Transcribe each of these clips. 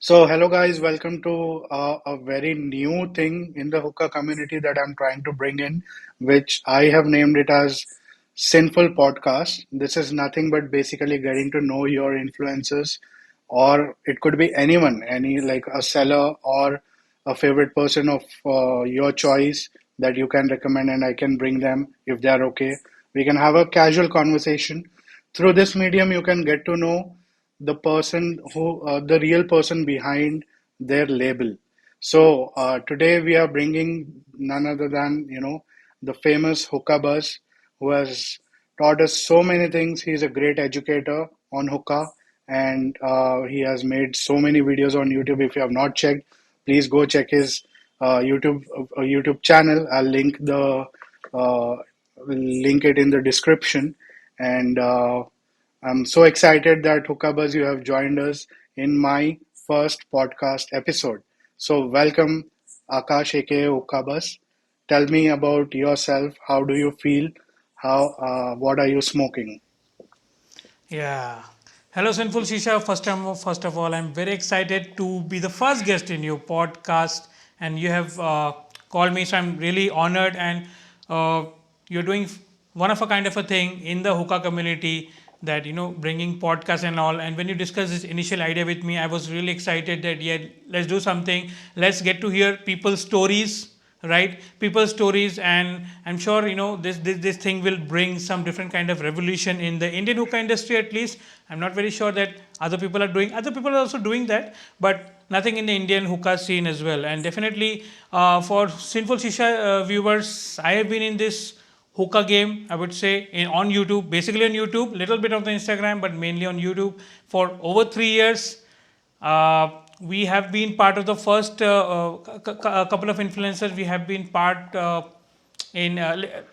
Hello guys, welcome to a very new thing in the hookah community that I'm trying to bring in, which I have named it as Sinful Podcast. This is nothing but basically getting to know your influences, or it could be anyone, any like a seller or a favorite person of your choice that you can recommend, and I can bring them if they are okay. We can have a casual conversation. Through this medium, you can get to know the real person behind their label. Today we are bringing none other than the famous hookah buzz, who has taught us so many things. He's a great educator on hookah, and he has made so many videos on YouTube. If you have not checked, please go check his YouTube channel. I'll uh, link it in the description. And I'm so excited that Hookabuzz, you have joined us in my first podcast episode. So, welcome, Akash aka Hookabuzz. Tell me about yourself. How do you feel? What are you smoking? Yeah. Hello, Sinful Shisha. First of all, I'm very excited to be the first guest in your podcast, and you have called me, so I'm really honored. And you're doing one of a kind of a thing in the hookah community that bringing podcasts and all. And when you discussed this initial idea with me, I was really excited that yeah, let's do something. Let's get to hear people's stories, right? People's stories, and I'm sure this thing will bring some different kind of revolution in the Indian hookah industry. At least I'm not very sure that other people are also doing that, but nothing in the Indian hookah scene as well. And definitely for Sinful Shisha viewers, I have been in this hookah game, I would say, on YouTube, basically on YouTube, little bit of the Instagram, but mainly on YouTube for over 3 years. We have been part of the first a couple of influencers. We have been part in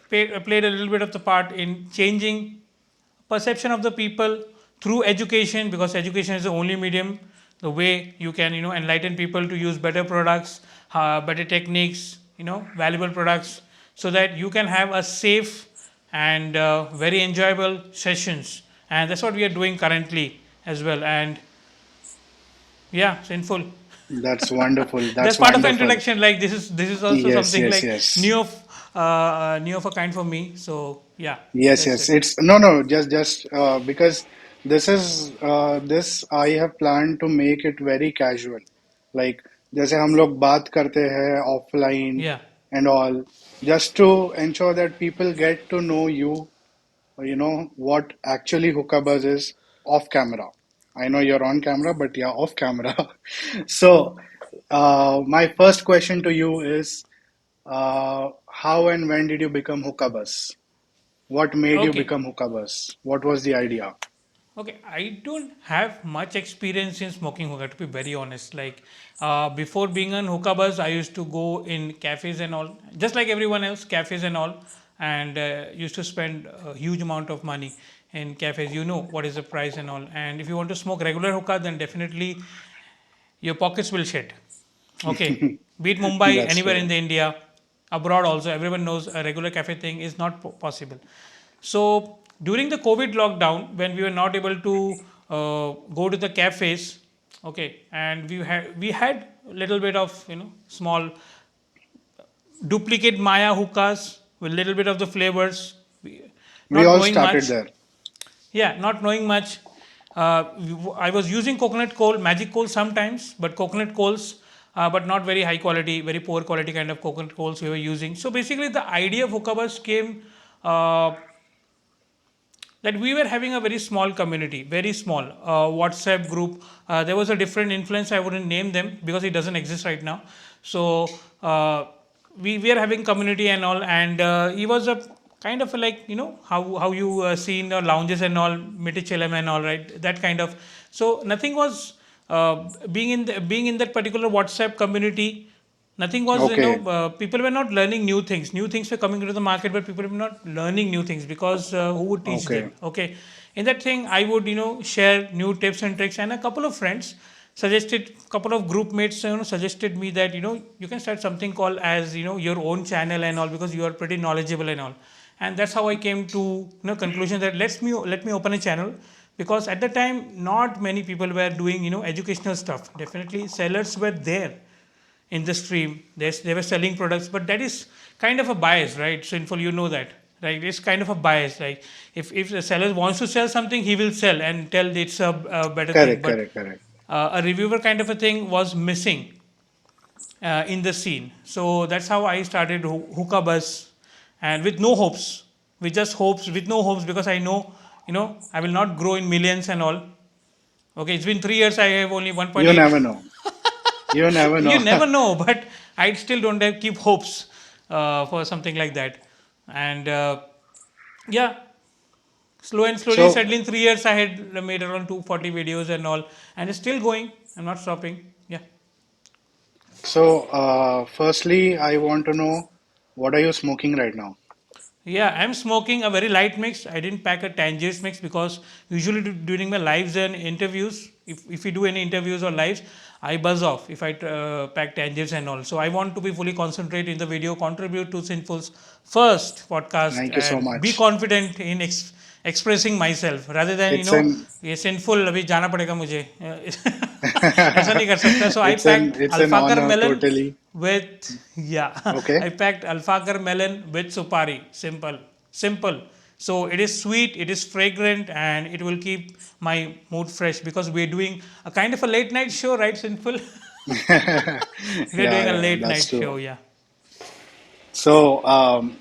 played a little bit of the part in changing perception of the people through education, because education is the only medium, the way you can enlighten people to use better products, better techniques, valuable products, so that you can have a safe and very enjoyable sessions. And that's what we are doing currently as well. And yeah, Sinful. That's wonderful. That's That's part of the wonderful. introduction. Like this is also Yes, something yes, like yes. new of a kind for me. So yeah, Yes, that's yes. it. It's no, just because this I have planned to make it very casual. Like जैसे हम लोग बात करते हैं offline Yeah. and all, just to ensure that people get to know you, what actually hookah buzz is off camera. I know you're on camera, but yeah, off camera. So, my first question to you is, how and when did you become hookah buzz? What made you Okay. become hookahbuzz? What was the idea? Okay, I don't have much experience in smoking hookah, to be very honest. Like before being on hookah buzz, I used to go in cafes and all, just like everyone else, cafes and all, and used to spend a huge amount of money in cafes. You know what is the price and all. And if you want to smoke regular hookah, then definitely your pockets will shed. Okay, be it Mumbai, That's anywhere in true. the India, abroad also, everyone knows a regular cafe thing is not possible. So during the COVID lockdown, when we were not able to go to the cafes, okay, and we had a little bit of small duplicate Maya hookahs with little bit of the flavors, We not all knowing started much. there. Yeah, not knowing much. I was using coconut coal, magic coal sometimes, but coconut coals, but not very high quality, very poor quality kind of coconut coals we were using. So basically, the idea of hookahbus came uh, that we were having a very small community, very small WhatsApp group. There was a different influence. I wouldn't name them because it doesn't exist right now. So we were having community and all, and he was a kind of like how you see in the lounges and all, Mitichelam and all, right? That kind of. So nothing was being in that particular WhatsApp community. Nothing was, Okay, people were not learning new things. New things were coming into the market, but people were not learning new things because who would teach okay, them? Okay. In that thing, I would, share new tips and tricks. And a couple of friends suggested, couple of group mates, suggested me that, you can start something called as, your own channel and all, because you are pretty knowledgeable and all. And that's how I came to, conclusion that let me open a channel because at the time not many people were doing educational stuff. Definitely sellers were there in the stream. They were selling products, but that is kind of a bias, right? Sinful, you know that, right? It's kind of a bias. Like if the seller wants to sell something, he will sell and tell it's a better thing. Correct, But correct, correct. a reviewer kind of a thing was missing in the scene. So that's how I started hookah buzz, and with no hopes, with just hopes, with no hopes, because I know, I will not grow in millions and all. Okay, it's been 3 years. I have only You 1.8. never know. You never You know. never know, but I still don't have keep hopes for something like that. And yeah, slow and slowly, So, sadly, in 3 years, I had made around 240 videos and all, and it's still going. I'm not stopping. Yeah. firstly, I want to know what are you smoking right now? Yeah, I'm smoking a very light mix. I didn't pack a Tangiers mix because usually during my lives and interviews, if we do any interviews or lives, I buzz off if I pack Tangiers and all. So I want to be fully concentrated in the video, contribute to Sinful's first podcast, Thank you so and be much. confident in expressing myself rather than It's an ये Sinful अभी जाना पड़ेगा मुझे ऐसा नहीं कर सकता. So I packed it's an Alfakar honor melon totally. with, yeah, Okay. I packed Alfakar melon with supari. Simple. So it is sweet, it is fragrant, and it will keep my mood fresh because we're doing a kind of a late night show, right? Simple. We're Yeah, doing a yeah, late that's night true. show, yeah. So,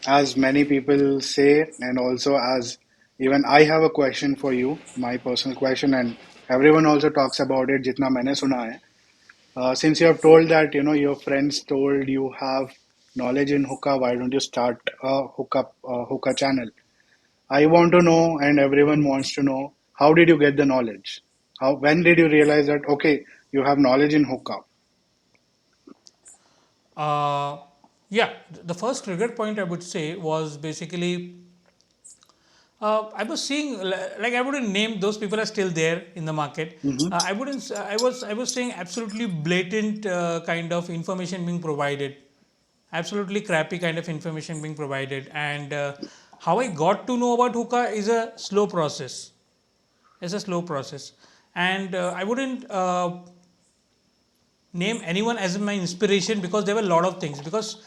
as many people say, and also as even I have a question for you, my personal question, and everyone also talks about it. जितना मैंने सुना है. Since you have told that your friends told you have knowledge in hookah, why don't you start a hookah channel? I want to know, and everyone wants to know, how did you get the knowledge? How when did you realize that okay, you have knowledge in hookah? Uh, yeah, the first trigger point I would say was basically I was seeing, like, I wouldn't name those people are still there in the market. Hmm. I wouldn't. I was saying absolutely blatant kind of information being provided, absolutely crappy kind of information being provided, and how I got to know about hookah is a slow process. It's a slow process, and I wouldn't name anyone as my inspiration because there were a lot of things. Because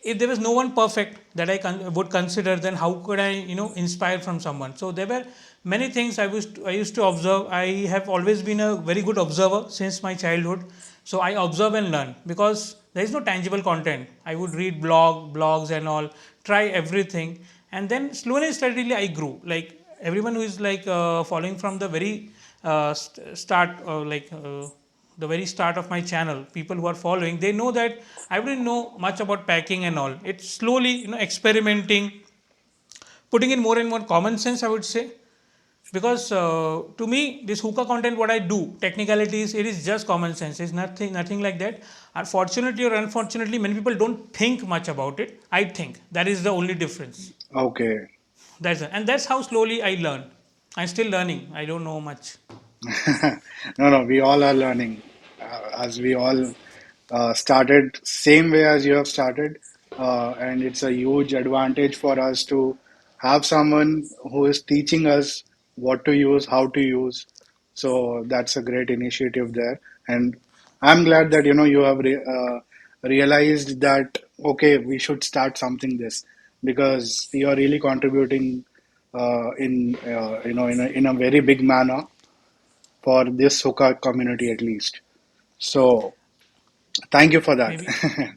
if there was no one perfect that I would consider, then how could I inspire from someone? So there were many things I used to observe. I have always been a very good observer since my childhood. So I observe and learn because there is no tangible content. I would read blogs and all, try everything, and then slowly and steadily I grew. Like everyone who is like following from the very start, the very start of my channel, people who are following, they know that I wouldn't know much about packing and all. It's slowly, experimenting, putting in more and more common sense, I would say. Because to me, this hookah content, what I do, technicalities, it is just common sense. It's nothing like that. Unfortunately or unfortunately, many people don't think much about it. I think that is the only difference. Okay. And that's how slowly I learn. I'm still learning. I don't know much. No, no, we all are learning. As we all started same way as you have started, and it's a huge advantage for us to have someone who is teaching us what to use, how to use. So that's a great initiative there, and I'm glad that you have realized that okay, we should start something this because you are really contributing in in a very big manner for this hookah community at least. So thank you for that. Maybe.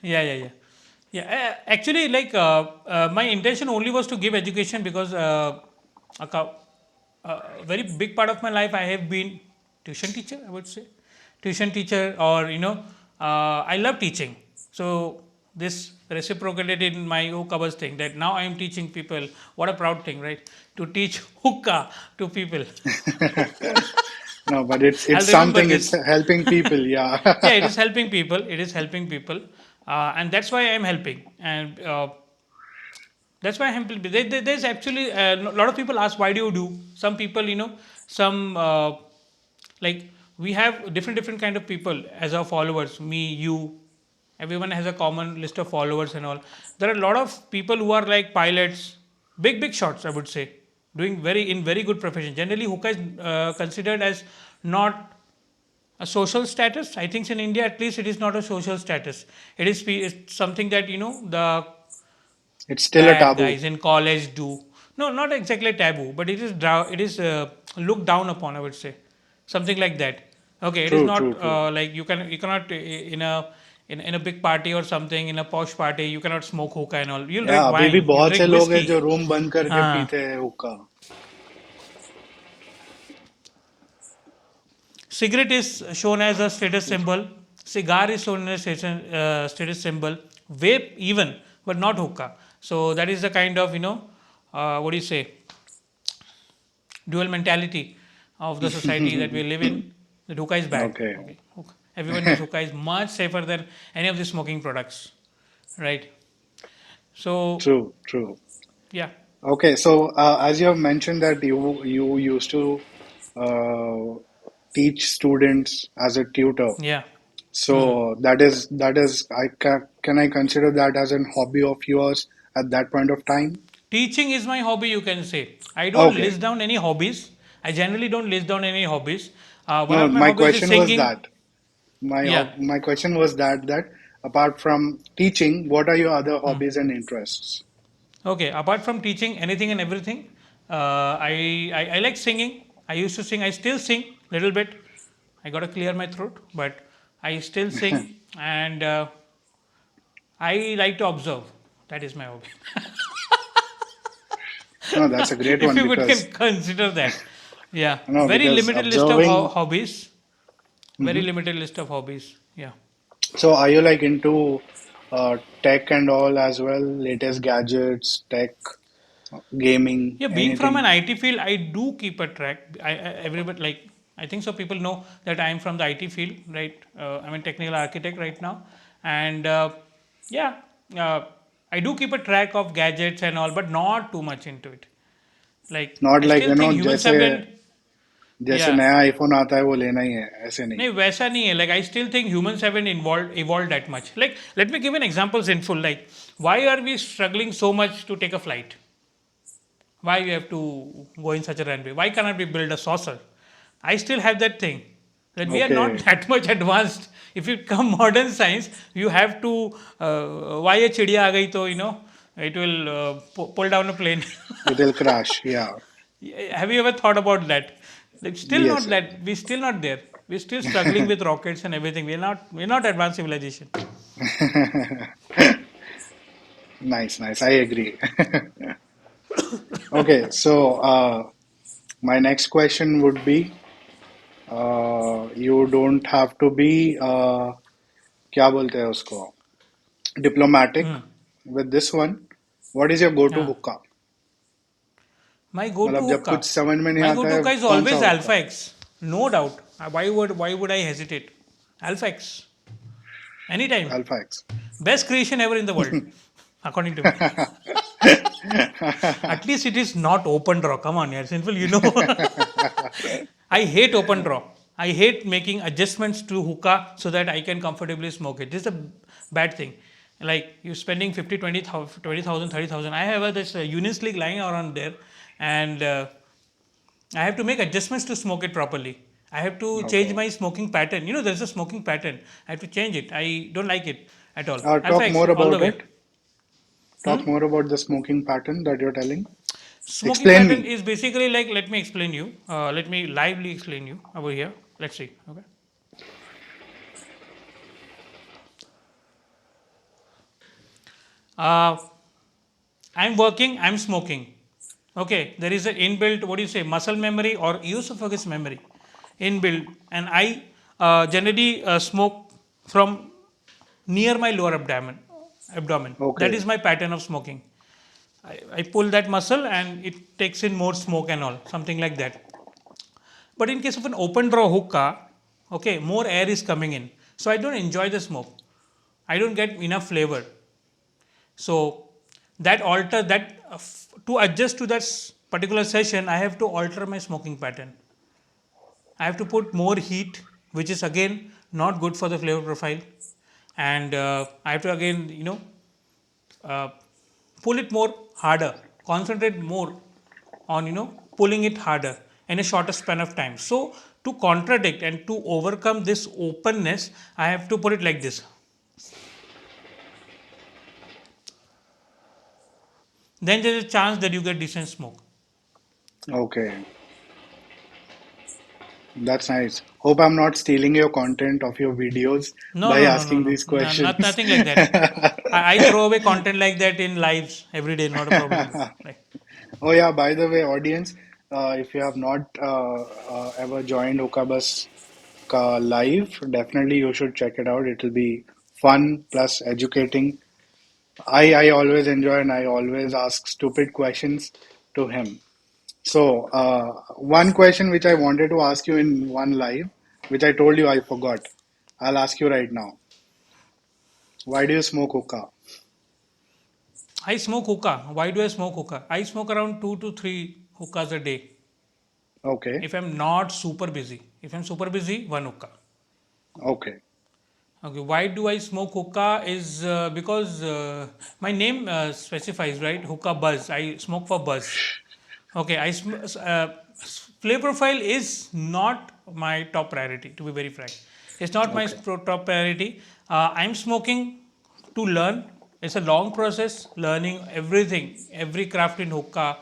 Yeah. Yeah, actually, like my intention only was to give education because a very big part of my life I have been tuition teacher. I would say tuition teacher, or I love teaching. So this reciprocated in my hookah thing that now I am teaching people. What a proud thing, right? To teach hookah to people. No, but I'll it's remember something. It's this. helping people. Yeah. Yeah, it is helping people. It is helping people, and that's why I'm helping. And that's why I'm helping. There's actually a lot of people ask, why do you do? Some people, some like we have different kind of people as our followers. Me, you, everyone has a common list of followers and all. There are a lot of people who are like pilots, big shots, I would say. doing very good profession. Generally, hookah is considered as not a social status. I think in India, at least, it is not a social status. It's something that the It's still a bad taboo. guys in college do. No, not exactly taboo, but it is looked down upon. I would say something like that. Okay, it is True, not true, true. like you cannot in a big party or something in a posh party you cannot smoke hookah and all. You'll या drink अभी भी wine, you'll बहुत से drink लोग हैं whiskey. जो room बंद करके Uh, पीते हैं हुक्का. Cigarette is shown as a status symbol. Cigar is shown as a status symbol. Vape even, but not hookah. So that is the kind of what do you say, dual mentality of the society that we live in. That hookah is bad. Okay. Okay, hookah. Everyone knows hookah is much safer than any of the smoking products, right? So True, true. yeah, Okay, so as you have mentioned that you used to uh, teach students as a tutor. yeah. Hmm. So that is can I consider that as an hobby of yours at that point of time? Teaching is my hobby, you can say. I don't Okay. list down any hobbies. I generally don't list down any hobbies. One No, of my my hobbies is question was singing. that. Yeah. My question was that apart from teaching, what are your other hobbies and interests? Okay. Apart from teaching anything and everything, I like singing. I used to sing. I still sing little bit. I got to clear my throat, but I still sing, and I like to observe. That is my hobby. No, that's a great If one you would because can consider that. Yeah. no, Very because limited list of observing. hobbies. Very Mhm. limited list of hobbies. Yeah. So are you like into tech and all as well? Latest gadgets, tech, gaming, Yeah, being from an anything? IT field, I do keep a track. Everybody like I think so. People know that I am from the IT field, right? I'm a technical architect right now, and yeah, uh, I do keep a track of gadgets and all, but not too much into it. Like Not I like still you know think humans जैसे haven't. जैसे Yeah, नया iPhone आता है वो लेना ही है ऐसे नहीं. नहीं वैसा नहीं है. Like I still think humans haven't evolved that much. Like let me give an example in full. Like why are we struggling so much to take a flight? Why you have to go in such a runway? Why cannot we build a saucer? I still have that thing that we are not Okay, that much advanced. If you come modern science, you have to why a chidiya aa gayi to it will pull down a plane. it'll crash. Yeah. Have you ever thought about that? Like still Yes. not that we're still not there. We're still struggling with rockets and everything. We're not advanced civilization. Nice, nice. I agree. Okay, so my next question would be, you don't have to be क्या बोलते हैं उसको diplomatic with this one. What is your go-to Yeah. हुक्का? My go-to मतलब जब hookah. कुछ समझ में नहीं My आता go-to है hookah is कौन सा always Alpha हुक्का? X. No doubt. Why would I hesitate? Alpha X. Anytime. Alpha X. Best creation ever in the world, according to me. At least it is not open draw. Come on, yeah, Sinful, I hate open draw. I hate making adjustments to hookah so that I can comfortably smoke it. This is a bad thing. Like you spending 50, 20,000, 30,000. I have this Unis League lying around there, and I have to make adjustments to smoke it properly. I have to change Okay. my smoking pattern. There's a smoking pattern. I have to change it. I don't like it at all. Alpha Talk X, more all the about way. it. Hmm? Talk more about the smoking pattern that you're telling. Smoking Explain pattern me. is basically like, let me explain you. Let me lively explain you over here. Let's see. Okay. Uh, I'm working, I'm smoking. Okay, there is an inbuilt, what do you say, muscle memory or esophagus memory inbuilt, and I generally smoke from near my lower abdomen. Abdomen. That Okay. is my pattern of smoking. I pull that muscle and it takes in more smoke and all, something like that. But in case of an open draw hookah, okay, more air is coming in, so I don't enjoy the smoke. I don't get enough flavor. So that alter that to adjust to that particular session, I have to alter my smoking pattern. I have to put more heat, which is again not good for the flavor profile, and I have to again uh, pull it more harder, concentrate more on pulling it harder in a shorter span of time. So to contradict and to overcome this openness, I have to put it like this. Then there's a chance that you get decent smoke. Okay, that's nice. Hope I'm not stealing your content of your videos No, by no, no, no, asking no, these not questions. nothing like that. I throw away content like that in lives every day, not a problem. Like, Oh yeah, by the way, audience, if you have not ever joined Hookah live, definitely you should check it out. It will be fun plus educating. I always enjoy and I always ask stupid questions to him. So, one question which I wanted to ask you in one live, which I told you I forgot. I'll ask you right now. Why do you smoke hookah? I smoke hookah. Why do I smoke hookah? I smoke around 2 to 3 hookahs a day. Okay, If I'm not super busy. If I'm super busy, one hookah. okay, Okay, why do I smoke hookah? Is because my name specifies, right? Hookah buzz. I smoke for buzz. Okay, flavor profile is not my top priority. To be very frank, it's not my okay. top priority. I'm smoking to learn. It's a long process, learning everything, every craft in hookah,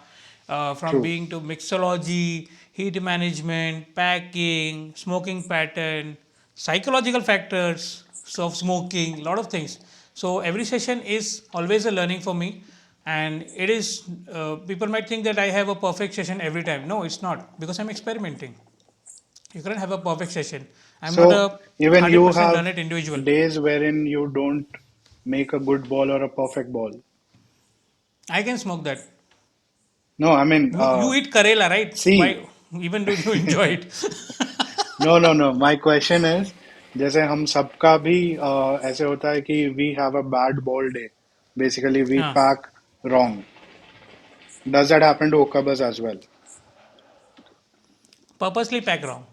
from True. being to mixology, heat management, packing, smoking pattern, psychological factors of smoking, lot of things. So every session is always a learning for me, and it is. People might think that I have a perfect session every time. No, it's not, because I'm experimenting. You can't have a perfect session. I'm not So, a even you 100% have learned individual. days wherein you don't make a good ball or a perfect ball. I can smoke that. No, I mean, You eat Karela, right? see, Why? Even do you enjoy it? no, no, no. My question is, जैसे हम सबका भी ऐसे होता है कि we have a bad ball day. Basically, we Huh. pack wrong. Does that happen to Okabas as well? Purposely pack wrong.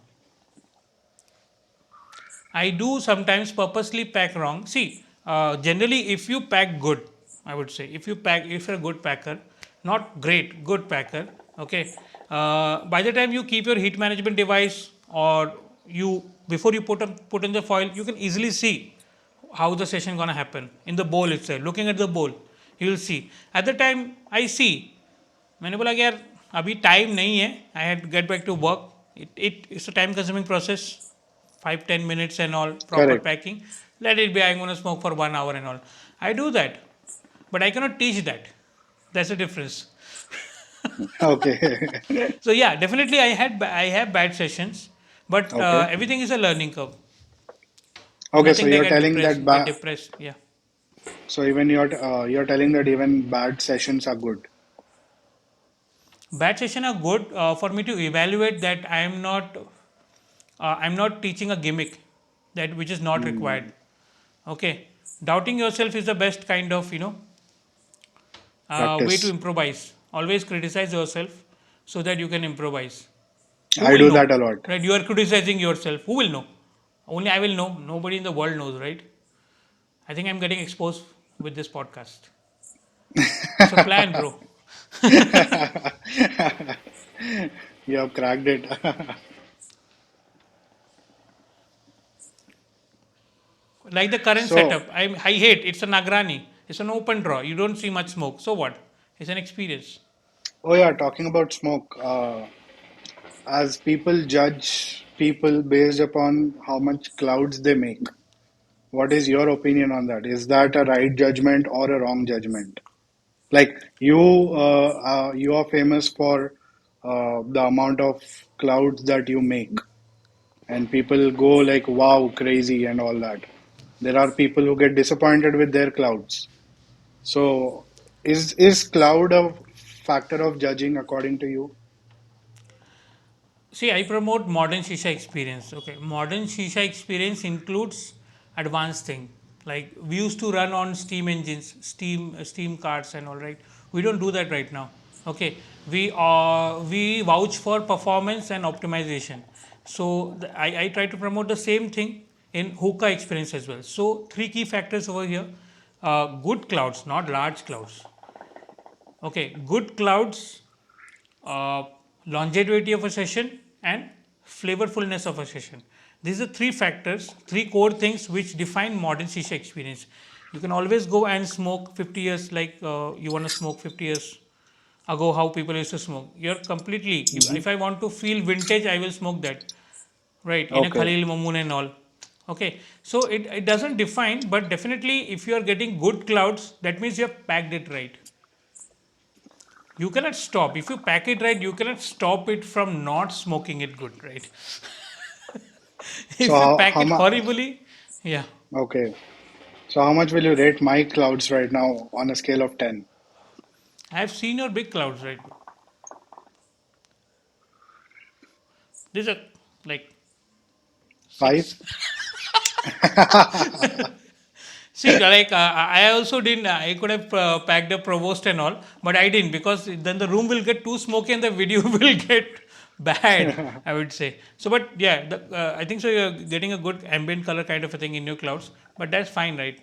I do sometimes purposely pack wrong. See, generally, if you pack good, I would say, if you're a good packer, not great, good packer, okay. By the time you keep your heat management device, or before you put in the foil, you can easily see how the session gonna happen in the bowl itself. Looking at the bowl, you will see. At the time, I see. मैंने बोला कि यार अभी time नहीं है, I had get back to work. It it's a time consuming process, 5-10 minutes and all, proper Correct. packing. Let it be, I'm going to smoke for 1 hour and all. I do that, but I cannot teach that. That's the difference. Okay. So yeah, definitely I have bad sessions, but Okay. everything is a learning curve. Okay. So Nothing they you're telling that get depressed. Yeah, so even you're telling that even bad sessions are good. bad session are good for me to evaluate that I'm not teaching a gimmick that which is not required. Hmm. Okay, doubting yourself is the best kind of way to Practice. improvise. Always criticize yourself so that you can improvise. Who I will do know? that a lot. Right? You are criticizing yourself. Who will know? Only I will know. Nobody in the world knows, right? I think I'm getting exposed with this podcast. It's a plan, bro. You have cracked it. Like the current So, setup, I hate. It's a Nagrani. It's an open draw. You don't see much smoke. So what? It's an experience. oh yeah, talking about smoke, as people judge people based upon how much clouds they make. What is your opinion on that? Is that a right judgment or a wrong judgment? Like you are famous for the amount of clouds that you make, and people go like, "Wow, crazy," and all that. There are people who get disappointed with their clouds. So, is cloud a factor of judging according to you? See, I promote modern shisha experience. Okay, modern shisha experience includes advanced thing. Like we used to run on steam engines, steam cars, and all, right. We don't do that right now. Okay, we vouch for performance and optimization. So I try to promote the same thing in hookah experience as well. So three key factors over here: good clouds, not large clouds. Okay, good clouds uh, longevity of a session, and flavorfulness of a session. These are three factors, three core things which define modern shisha experience. You can always go and smoke 50 years, like you want to smoke 50 years ago, how people used to smoke. You're completely, Hmm. if I want to feel vintage, I will smoke that, right? In a Okay. Khalil Mamoon and all. Okay, so it doesn't define, but definitely if you are getting good clouds, that means you have packed it right. You cannot stop. If you pack it right, you cannot stop it from not smoking it good, right? So If you pack how it much? horribly, yeah. Okay. So how much will you rate my clouds right now on a scale of 10? I have seen your big clouds, right? These are like 6. 5? See, like I also didn't. I could have packed a provost and all, but I didn't because then the room will get too smoky and the video will get bad. I would say so, but yeah, I think so. You're getting a good ambient color kind of a thing in your clouds, but that's fine, right?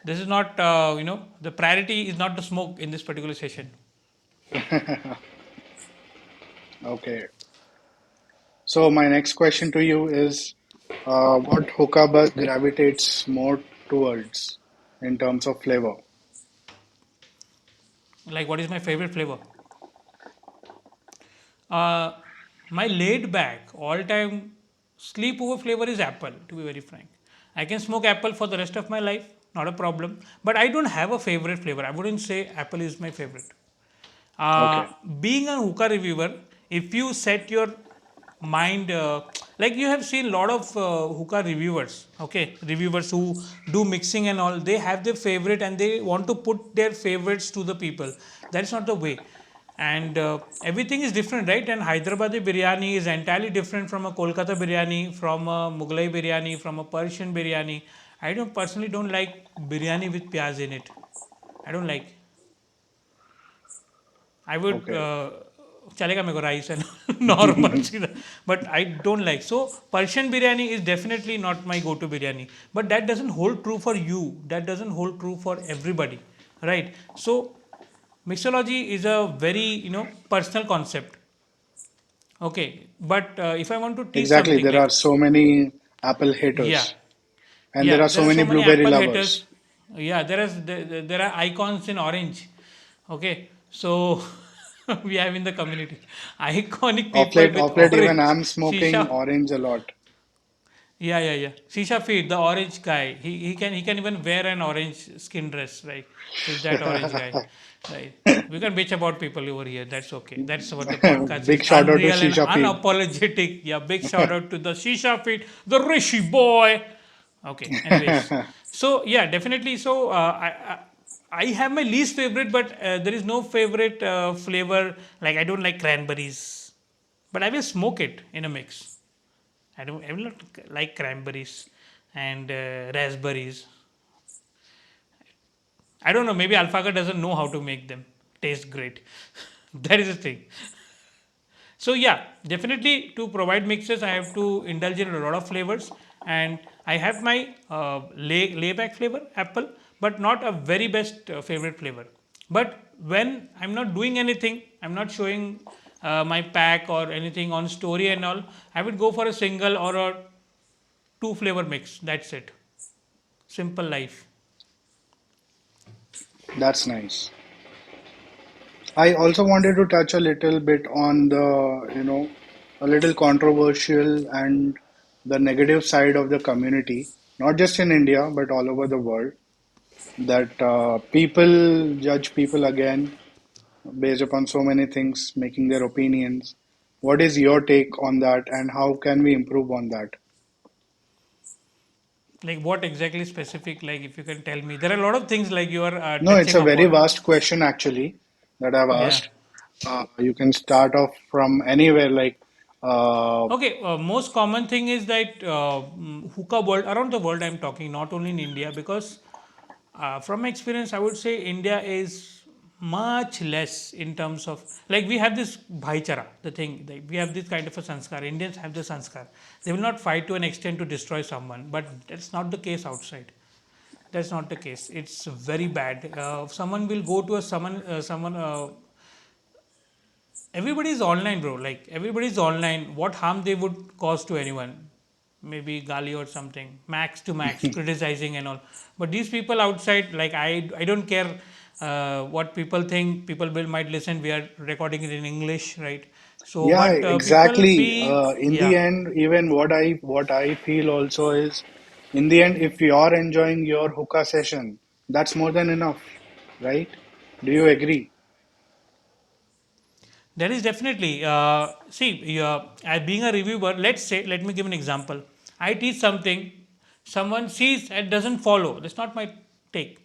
This is not, the priority is not the smoke in this particular session. Okay. So my next question to you is, what hookah buzz gravitates more towards in terms of flavor? Like, what is my favorite flavor? Uh, my laid back all time sleepover flavor is apple, to be very frank. I can smoke apple for the rest of my life, not a problem. But I don't have a favorite flavor. I wouldn't say apple is my favorite. Okay. Being a hookah reviewer, if you set your mind, like you have seen a lot of hookah reviewers, okay, reviewers who do mixing and all, they have their favorite and they want to put their favorites to the people. That's not the way. And everything is different, right? And Hyderabadi biryani is entirely different from a Kolkata biryani, from a Mughlai biryani, from a Persian biryani. I don't personally don't like biryani with pyaz in it. I don't like. I would Okay. chalega meko rice and normal सीधा. But I don't like. So Persian biryani is definitely not my go-to biryani. But that doesn't hold true for you. That doesn't hold true for everybody, right? So mixology is a very personal concept. Okay, but if I want to teach Exactly. something There are like, so many apple yeah, haters, and there yeah, are there so are many so many blueberry Apple haters. lovers. Yeah, there are icons in orange. Okay, so we have in the community iconic people with Of late, even orange I'm smoking shisha. orange a lot. Yeah, yeah, yeah. Shisha feed the orange guy. He can even wear an orange skin dress. Right, he's that orange guy. Right. We can bitch about people over here. That's okay. That's what the podcast Big is. shout out to Unreal and Shisha Feed. unapologetic. Yeah, big shout out to the Shisha feed, the Rishi boy. Okay. Anyways, so yeah, definitely. So I have my least favorite, but there is no favorite flavor. Like I don't like cranberries, but I will smoke it in a mix. I will not like cranberries and raspberries. I don't know. Maybe Alpaca doesn't know how to make them taste great. That is the thing. So yeah, definitely to provide mixes, I have to indulge in a lot of flavors, and I have my layback flavor apple, but not a very best favorite flavor. But when I'm not doing anything, I'm not showing my pack or anything on story and all, I would go for a single or a two flavor mix. That's it. Simple life. That's nice. I also wanted to touch a little bit on the, a little controversial and the negative side of the community, not just in India, but all over the world, that people judge people again based upon so many things, making their opinions. What is your take on that, and how can we improve on that? Like what exactly specific? Like if you can tell me, there are a lot of things like you are No, it's touching a very upon. vast question actually that I've Yeah. asked. You can start off from anywhere, like, Okay. Most common thing is that hookah world around the world. I'm talking not only in India because from my experience, I would say India is much less in terms of like we have this bhaichara, the thing like we have this kind of a sanskar. Indians have the sanskar. They will not fight to an extent to destroy someone, but that's not the case outside. That's not the case. It's very bad. Someone will go to a someone Everybody's online, bro. Like everybody's online. What harm they would cause to anyone? Maybe gali or something, max to max, criticizing and all. But these people outside, like I don't care what people think. People will might listen. We are recording it in English, right? So, Yeah, but people exactly. be In yeah. the end, even what I feel also is, in the end, if you're enjoying your hookah session, that's more than enough, right? Do you agree? There is definitely see as being a reviewer. Let's say, let me give an example. I teach something, someone sees and doesn't follow. That's not my take.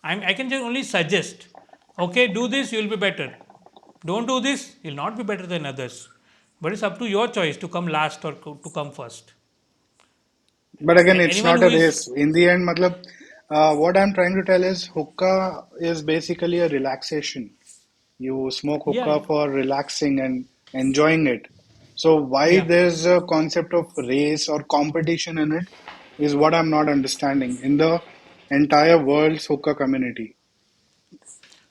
I can just only suggest. Okay, do this, you'll be better. Don't do this, you'll not be better than others. But it's up to your choice to come last or to come first. But again, it's Anyone not who a is race. In the end, matlab, what I'm trying to tell is hookah is basically a relaxation. You smoke yeah hookah for relaxing and enjoying it. So why yeah. there's a concept of race or competition in it is what I'm not understanding in the entire world's hookah community.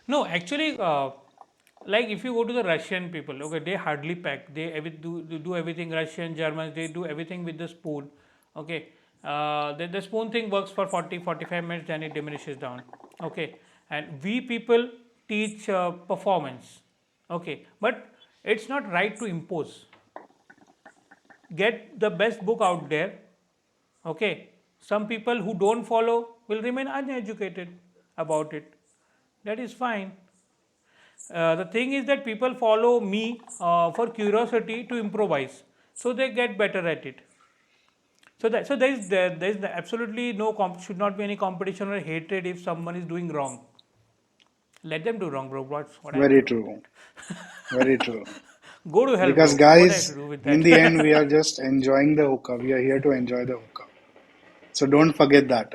No, actually, like if you go to the Russian people, okay, they hardly pack. They do everything. Russian, Germans, they do everything with the spoon. Okay, the spoon thing works for 40 45 minutes, then it diminishes down. Okay, and we people teach performance. Okay, but it's not right to impose. Get the best book out there. Okay, some people who don't follow will remain uneducated about it. That is fine. The thing is that people follow me for curiosity to improvise, so they get better at it. So there is absolutely no should not be any competition or hatred if someone is doing wrong. Let them do wrong, bro. What I have to Very do with true. Very true. that? Go to hell, Because bro. What I have to guys, do with in the end, that? we are just enjoying the hookah. We are here to enjoy the hookah. So don't forget that.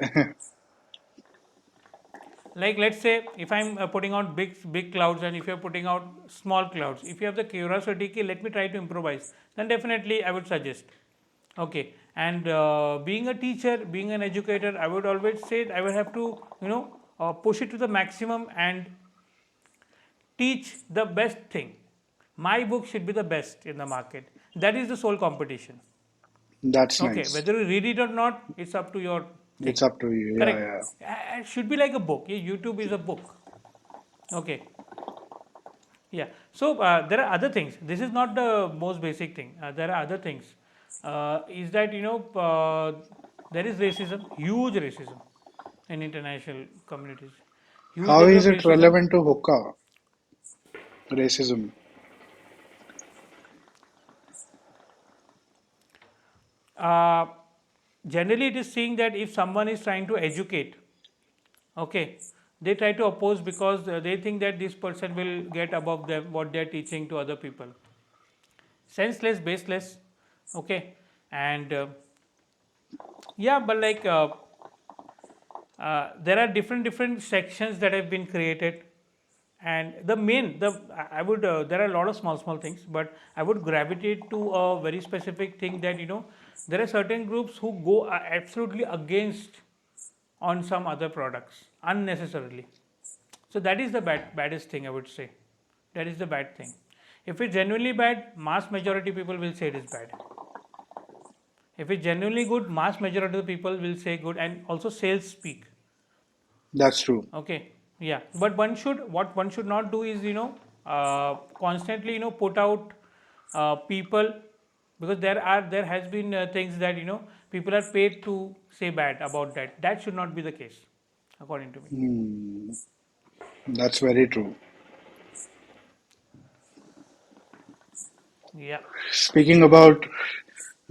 Like let's say if I'm putting out big clouds and if you're putting out small clouds, if you have the curiosity, ki, let me try to improvise, then definitely I would suggest. Okay, and being a teacher, being an educator, I would always say I would have to push it to the maximum and teach the best thing. My book should be the best in the market. That is the sole competition. That's Okay, nice. whether you read it or not, it's up to your It's thing. up to you. Yeah, Correct. yeah. It should be like a book. Yeah, YouTube is a book. Okay. Yeah. So there are other things. This is not the most basic thing. There are other things. Is that there is racism, huge racism in international communities, huge How level is of it racism. relevant to hookah racism? Uh, Generally, it is seeing that if someone is trying to educate, okay, they try to oppose because they think that this person will get above them what they are teaching to other people. Senseless, baseless, okay, and yeah, but like there are different sections that have been created, and the I would there are a lot of small things, but I would gravitate to a very specific thing that there are certain groups who go absolutely against on some other products unnecessarily. So that is the baddest thing, I would say. That is the bad thing. If it's genuinely bad, mass majority people will say it is bad. If it's genuinely good, mass majority of the people will say good, and also sales speak. That's true. Okay, yeah, but what one should not do is constantly put out people, because there has been things that people are paid to say bad about that. That should not be the case, according to me. Hmm, that's very true. Yeah, Speaking about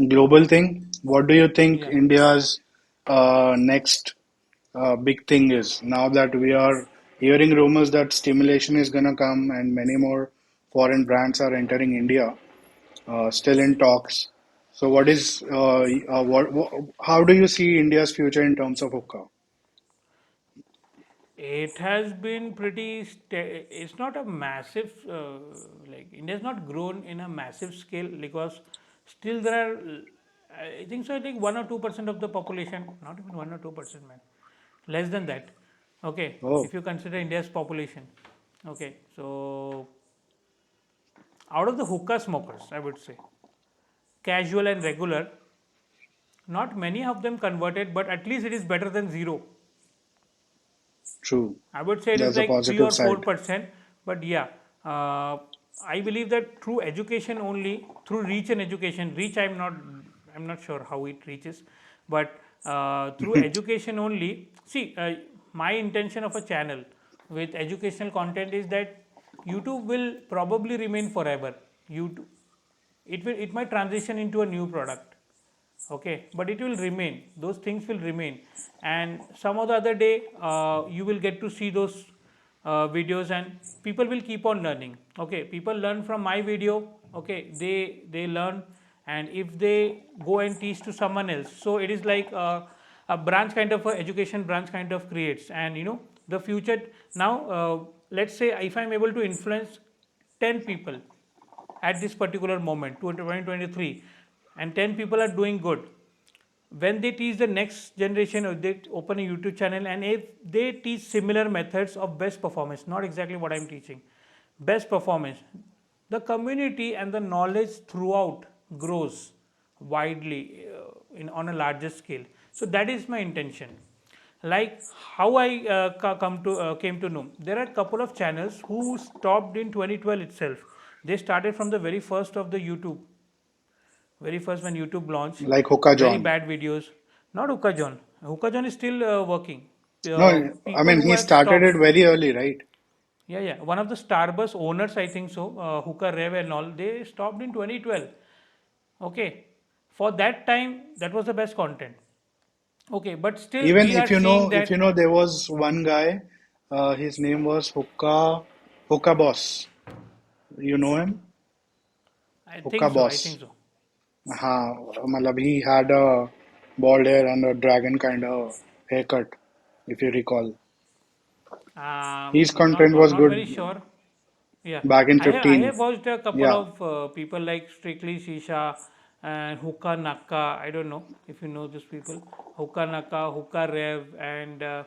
global thing, what do you think yeah. India's next big thing is? Now that we are hearing rumors that stimulation is gonna come and many more foreign brands are entering India, still in talks. So, what is how do you see India's future in terms of hookah? It has been pretty. It's not a massive. Like India has not grown in a massive scale because still there are. I think so. I think 1 or 2% of the population. Not even 1 or 2%, man. Less than that. Okay, Oh, if you consider India's population. Okay, so out of the hookah smokers, I would say, casual and regular, not many of them converted, but at least it is better than zero. True. I would say it is There's a like three positive or four side. percent. But yeah, uh, I believe that through education only, through reach and education, reach I'm not sure how it reaches, but through education only. See, my intention of a channel with educational content is that YouTube will probably remain forever. YouTube, it might transition into a new product, okay, but it will remain, those things will remain, and some of the other day you will get to see those videos, and people will keep on learning. Okay, people learn from my video, okay, they learn, and if they go and teach to someone else, so it is like a branch kind of a education branch kind of creates, and the future. Now let's say if I'm able to influence 10 people at this particular moment, 2023, and 10 people are doing good, when they teach the next generation, or they open a YouTube channel, and if they teach similar methods of best performance, not exactly what I'm teaching, best performance, the community and the knowledge throughout grows widely on a larger scale. So that is my intention. Like how I came to know, there are a couple of channels who stopped in 2012 itself. They started from the very first of the YouTube, very first when YouTube launched, Like Hookah very John. bad videos. Not Hookah John. Hookah John is still working. No, I People mean, who he have started it stopped. very early, right? Yeah, yeah. One of the Starbucks owners, I think so, Hookah Rev and all, they stopped in 2012. Okay. For that time, that was the best content. Okay, but still Even we are seeing if you that. know, there was one guy, his name was Hookah Boss. You know him? I Hookah think so. I Boss. think so. हाँ, मतलब he had a bald hair and a dragon kind of haircut, if you recall. His content was Not very good sure. Yeah, back in I 15. have watched a couple Yeah. of people like Strictly Shisha and Hookah Naka. I don't know if you know these people. Hookah Naka, Hookah Rev, and uh,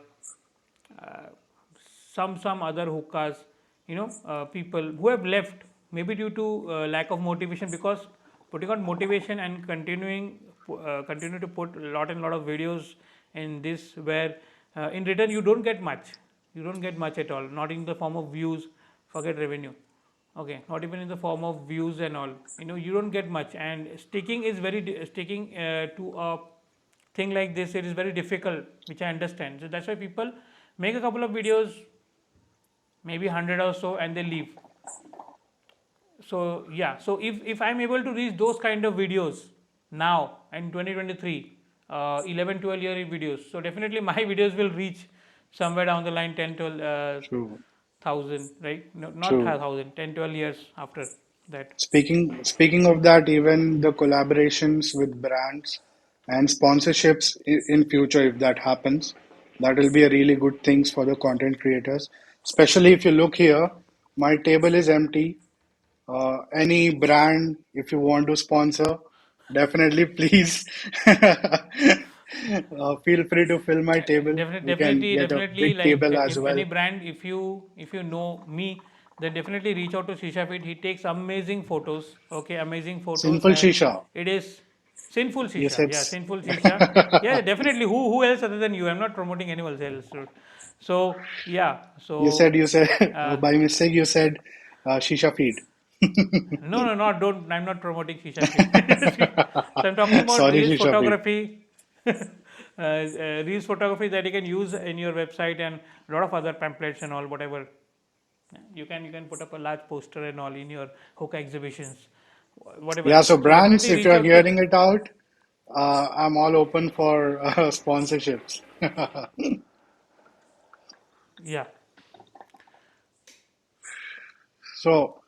some other hookahs. People who have left maybe due to lack of motivation, because putting on motivation and continue to put a lot and lot of videos in this, where in return you don't get much. You don't get much at all. Not in the form of views. Forget revenue. Okay, not even in the form of views and all. You don't get much, and sticking is sticking to a thing like this. It is very difficult, which I understand. So that's why people make a couple of videos, maybe 100 or so, and they leave. So yeah, so if I'm able to reach those kind of videos now in 2023, 11 12 year videos, so definitely my videos will reach somewhere down the line 10 12 True. thousand, right? No, not True. thousand, 10 12 years after that. Speaking of that, even the collaborations with brands and sponsorships in future, if that happens, that will be a really good things for the content creators. Especially if you look here, my table is empty. Any brand, if you want to sponsor, definitely please feel free to fill my table. We can get a Definitely, big like table as if any well. brand, if you know me, then definitely reach out to Shisha Fit. He takes amazing photos. Okay, amazing photos, Sinful and Shisha. it is Sinful You Shisha. said. Yeah, Sinful Shisha. Yeah, definitely. Who else other than you? I'm not promoting anyone else. So yeah, so You said, uh, by mistake, you said Shisha feed. no, no, not don't. I'm not promoting Shisha Fit. So I'm talking about Sorry, Reels Shisha feed. photography, Reels photography that you can use in your website, and a lot of other pamphlets and all, whatever. You can put up a large poster and all in your hookah exhibitions, whatever. Yeah, so So brands, definitely if reach you're out to. hearing it out, I'm all open for sponsorships. Yeah. So,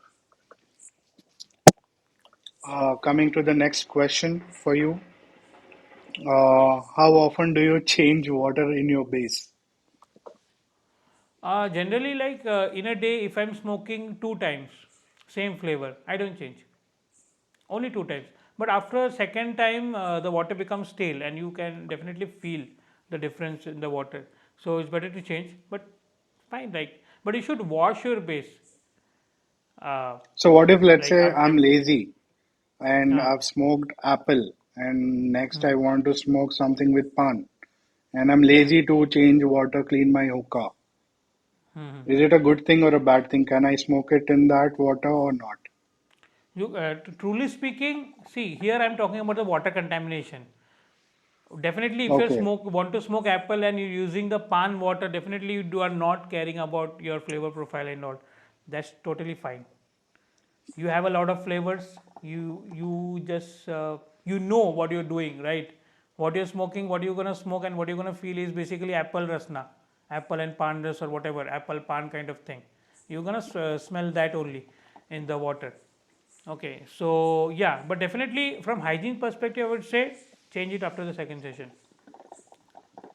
coming to the next question for you, how often do you change water in your base? Generally, like in a day, if I'm smoking two times, same flavor, I don't change. Only two times. But after a second time, the water becomes stale, and you can definitely feel the difference in the water. So it's better to change. But fine, like, but you should wash your base. Uh, So what if, let's like say, I'm I'm lazy and uh, I've smoked apple, and next I hmm, want to smoke something with pan, and I'm hmm, lazy to change water, clean my hookah. hmm. Is it a good thing or a bad thing? Can I smoke it in that water or not? You truly speaking, see here I'm talking about the water contamination. Definitely, if you Okay. smoke want to smoke apple and you're using the pan water, definitely you do are not caring about your flavor profile and all. That's totally fine. You have a lot of flavors. You just you know what you're doing, right? What you're smoking, what you're gonna smoke, and what you're gonna feel is basically apple rasna, apple and pan ras or whatever, apple pan kind of thing. You're gonna smell that only in the water. Okay, so yeah, but definitely from hygiene perspective, I would say change it after the second session.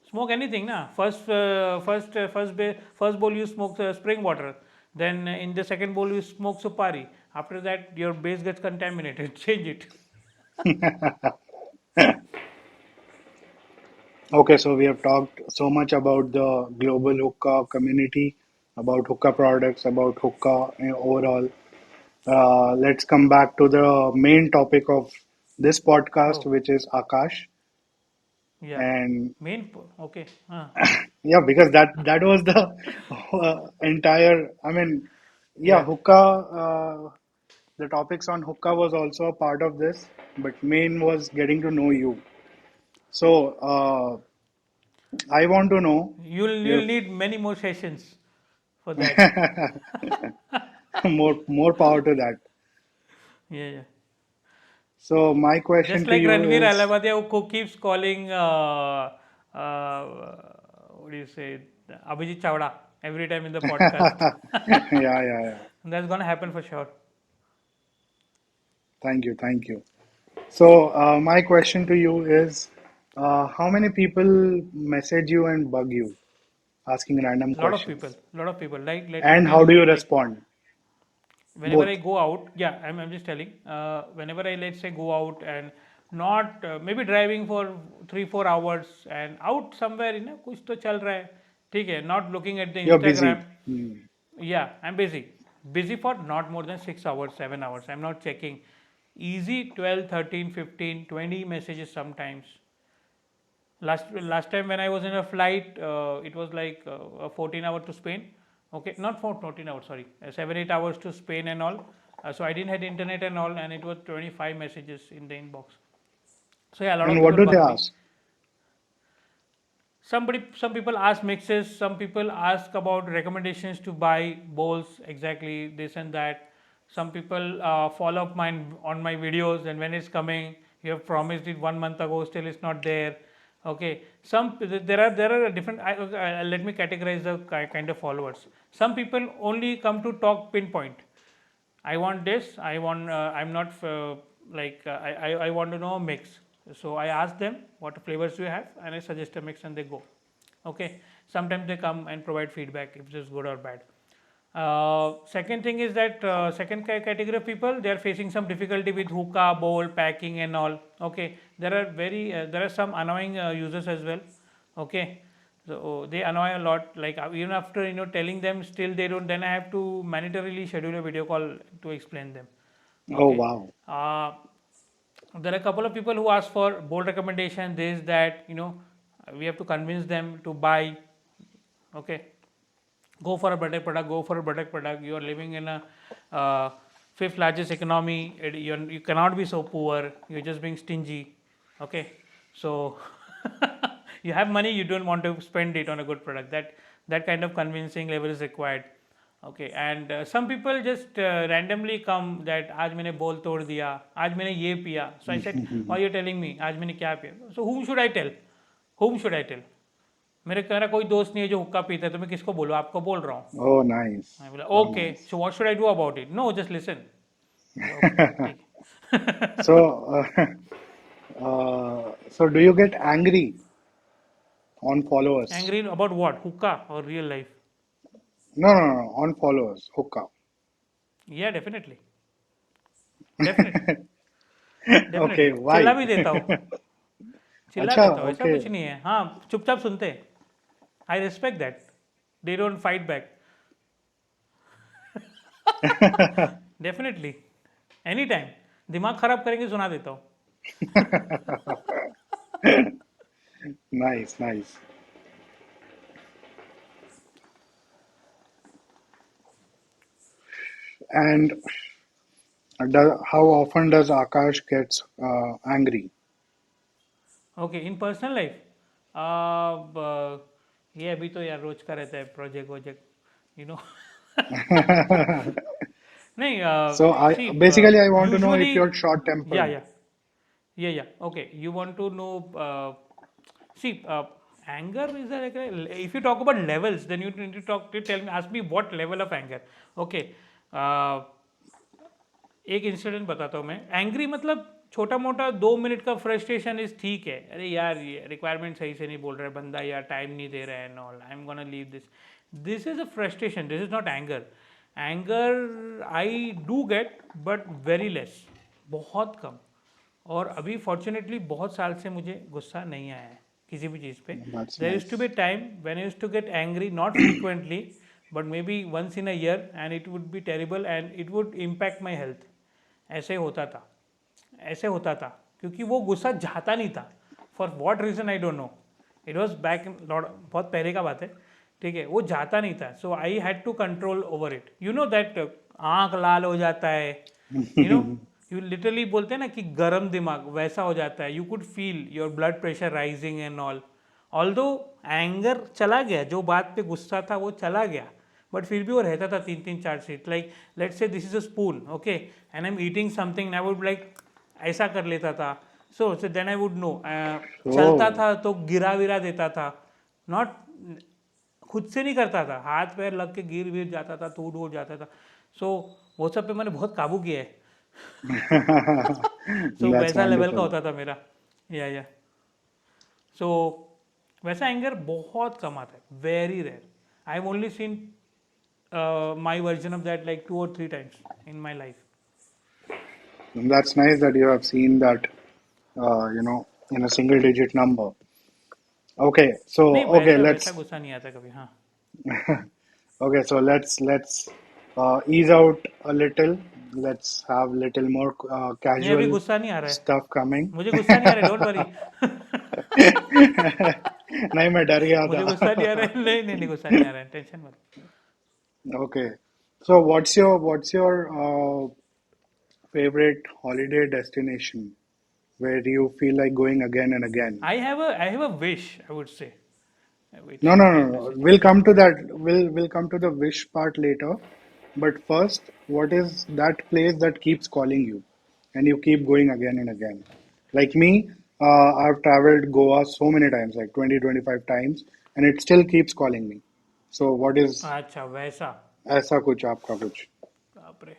Smoke anything, na? First bowl you smoke spring water. Then in the second bowl you smoke supari. After that, your base gets contaminated. Change it. Okay, so we have talked so much about the global hookah community, about hookah products, about hookah overall. Let's come back to the main topic of this podcast, Oh, which is Akash. yeah. And Okay. yeah, because that was the entire. I mean, yeah, Yeah. hookah. The topics on hookah was also a part of this, but main was getting to know you. So I want to know You'll if need many more sessions for that. more power to that. Yeah, yeah. So my Just question to like you Ranveer is, Alabadia who keeps calling what do you say Abhijit Chawda every time in the podcast. yeah, yeah, yeah. That's gonna happen for sure. Thank you, thank you. So my question to you is, how many people message you and bug you asking random questions, Lot of people. Like let me and tell how do you you, like respond? whenever I Both. go out, yeah, I'm just telling. Whenever I let's say go out and not maybe driving for 3 4 hours and out somewhere, कुछ तो चल रहा है, ठीक है, not looking at the You're busy. Instagram. Yeah, I'm busy. Busy for not more than 6 hours, 7 hours. I'm not checking. Easy 12, 13, 15, 20 messages sometimes. Last time when I was in a flight, it was like 14 hours to Spain. Okay, not for 14 hours, sorry, 7 8 hours to Spain and all. So I didn't have internet and all, and it was 25 messages in the inbox. So yeah, a lot of And what people do they bug me. ask? Some people ask mixes, some people ask about recommendations to buy bowls, exactly this and that. Some people follow up mine on my videos, and when it's coming, you have promised it 1 month ago, still it's not there. Okay, there are different. Let me categorize the kind of followers. Some people only come to talk pinpoint. I want this. I want. I'm not I want to know a mix. So I ask them what flavors do you have, and I suggest a mix, and they go. Okay. Sometimes they come and provide feedback if it's good or bad. Second thing is that second category of people, they are facing some difficulty with hookah, bowl, packing, and all. Okay, there are some annoying users as well. Okay, so they annoy a lot. Like even after telling them, still they don't. Then I have to mandatorily schedule a video call to explain them. Oh Okay, wow. uh, there are a couple of people who ask for bold recommendation. This that we have to convince them to buy. Okay, go for a better product, go for a better product. You are living in a fifth largest economy. You cannot be so poor. You're just being stingy. Okay, so you have money, you don't want to spend it on a good product. That kind of convincing level is required. Okay, and some people just randomly come that आज मैंने बोल तोड़ दिया, आज मैंने ये पिया. So I said, why are you telling me आज मैंने क्या पिया? So whom should I tell? Whom should I tell? मेरा कोई दोस्त नहीं है जो हुक्का पीता है, तो मैं किसको बोलूँ? आपको बोल रहा हूँ. Oh nice. मैं बोला So okay, nice. So what should I do about it? No, just listen. Okay, ठीक है. So so do you get angry on followers? Angry about what? Hookah or real life? No, no, no, on followers. Hookah. Yeah, definitely. Definitely. Okay, definitely चिल्ला why? भी देता हूँ. चिल्ला अच्छा, देता हूँ, ऐसा okay. कुछ नहीं है. हाँ, चुपचाप सुनते हैं. I respect that. They don't fight back. Definitely, any time. दिमाग खराब करेंगे, सुना देता हूँ। Nice, nice. And how often does Akash gets angry? Okay, in personal life, ये अभी तो यार रोज का रहता है, प्रोजेक्ट वोजेक्ट, यू नो। नहीं, So I see, basically I want to know usually, if you're या short-tempered. या yeah, okay, you want to know, see, anger is like if you talk about levels, then you need to talk to tell me, ask me what level of anger. Okay, uh, एक incident बताता हूँ मैं। Angry मतलब छोटा मोटा 2 minute का frustration is ठीक है, अरे यार ये रिक्वायरमेंट सही से नहीं बोल रहा है बंदा, यार टाइम नहीं दे रहा है, all I am gonna leave this. This is a frustration, this is not anger. Anger I do get, but very less, बहुत कम। और अभी फॉर्चुनेटली बहुत साल से मुझे गुस्सा नहीं आया है किसी भी चीज़ पे। That's there use to be nice. Time when I use to get angry, not frequently, but maybe once in a year, and it would be terrible and it would impact my health. ऐसे होता था, ऐसे होता था, क्योंकि वो गुस्सा जाता नहीं था। For what reason I don't no, it was back, बहुत पहले का बात है, ठीक है, वो जाता नहीं था। So I had to control over it, you know that, आँख लाल हो जाता है, यू नो, यू लिटरली बोलते हैं ना कि गरम दिमाग, वैसा हो जाता है। You could feel your blood pressure rising and all. All दो एंगर चला गया, जो बात पे गुस्सा था वो चला गया, बट फिर भी वो रहता था तीन तीन चार seat. Like let's say this is a spoon, okay, and I am eating something, I would like ऐसा कर लेता था। So then I would no, चलता Oh, था तो गिरा विरा देता था, नॉट, खुद से नहीं करता था, हाथ पैर लग के गिर विर जाता था, टूट वूट जाता था। सो वो सब पे मैंने बहुत काबू किया है। सो that's वैसा लेवल का wonderful. होता था मेरा, या सो वैसा एंगर बहुत कम आता है, very rare. I have only seen my version of that like 2 or 3 times in my life. That's nice that you have seen that, in a single digit number. Okay, so नहीं, okay, वैसा वैसा let's गुस्सा नहीं आता कभी, हाँ। okay, so let's ease out a little. Let's have little more नहीं, अभी casual गुस्सा नहीं आ रहा है, stuff coming. मुझे गुस्सा नहीं आ रहा है, डोंट वरी। नहीं मैं डर गया मुझे गुस्सा नहीं आ रहा था. है, नहीं नहीं नहीं, गुस्सा नहीं आ रहा है, टेंशन मत। Okay, so what's your favorite holiday destination where you feel like going again and again? I have a wish, I would say, wait No, let no, me no, read no. Message. We'll come to that. We'll come to the wish part later. But first, what is that place that keeps calling you, and you keep going again and again? Like me, I've traveled Goa so many times, like 20, 25 times, and it still keeps calling me. So what is अच्छा, वैसा, ऐसा कुछ आपका कुछ? बाप रे,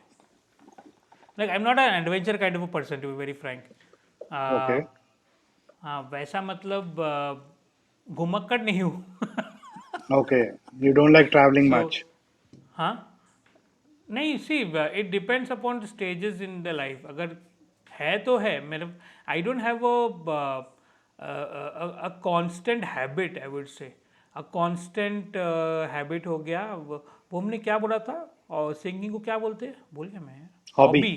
like I am not an adventure kind of a person, to be very frank. Okay, हाँ, वैसा मतलब घुमक्कड़ नहीं हूँ। okay. You don't like traveling so much. हाँ, नहीं, see, it depends upon the stages in the life, अगर है तो है मेरे। I don't have a constant habit, I would say. A constant habit हो गया वो हमने क्या बोला था, और सिंगिंग को क्या बोलते हैं, बोल गया मैं, hobby. Hobby.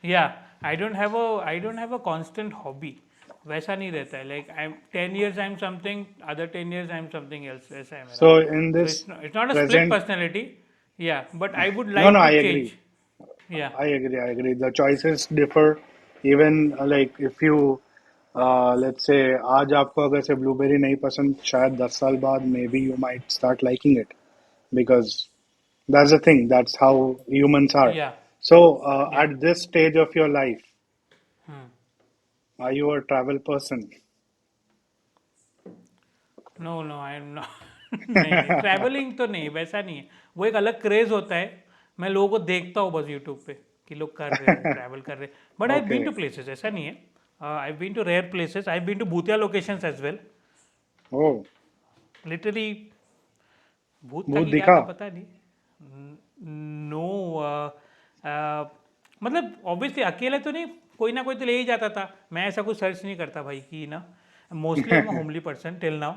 Yeah, I don't have a constant hobby, वैसा नहीं रहता है। Like I am 10 years I am something, other 10 years I am something else, ऐसा है मेरा। So in so this it's not a split present, personality, yeah, but I would no, no, like I to change, agree. Yeah. I agree. I agree. The choices differ. Even like if you let's say आज आपको अगर से blueberry नहीं पसंद शायद 10 साल बाद maybe you might start liking it because that's the thing. That's how humans are. या So या at this stage of your life, are you a travel person? No no, I am not. नहीं नहीं, travelling तो नहीं, वैसा नहीं है। वो एक अलग क्रेज होता है, मैं लोगों को देखता हूँ बस यूट्यूब पे कि लोग कर रहे हैं, ट्रैवल कर रहे हैं, but I been Okay. To places, ऐसा नहीं है। I been to rare places, I been to भूतिया locations as well. Oh, literally, भूत था भूत कि क्या दिखा? था पता नहीं। नो, मतलब ऑब्वियसली अकेले तो नहीं, कोई ना कोई तो ले ही जाता था। मैं ऐसा कुछ सर्च नहीं करता भाई कि ना, mostly I am homely person till now.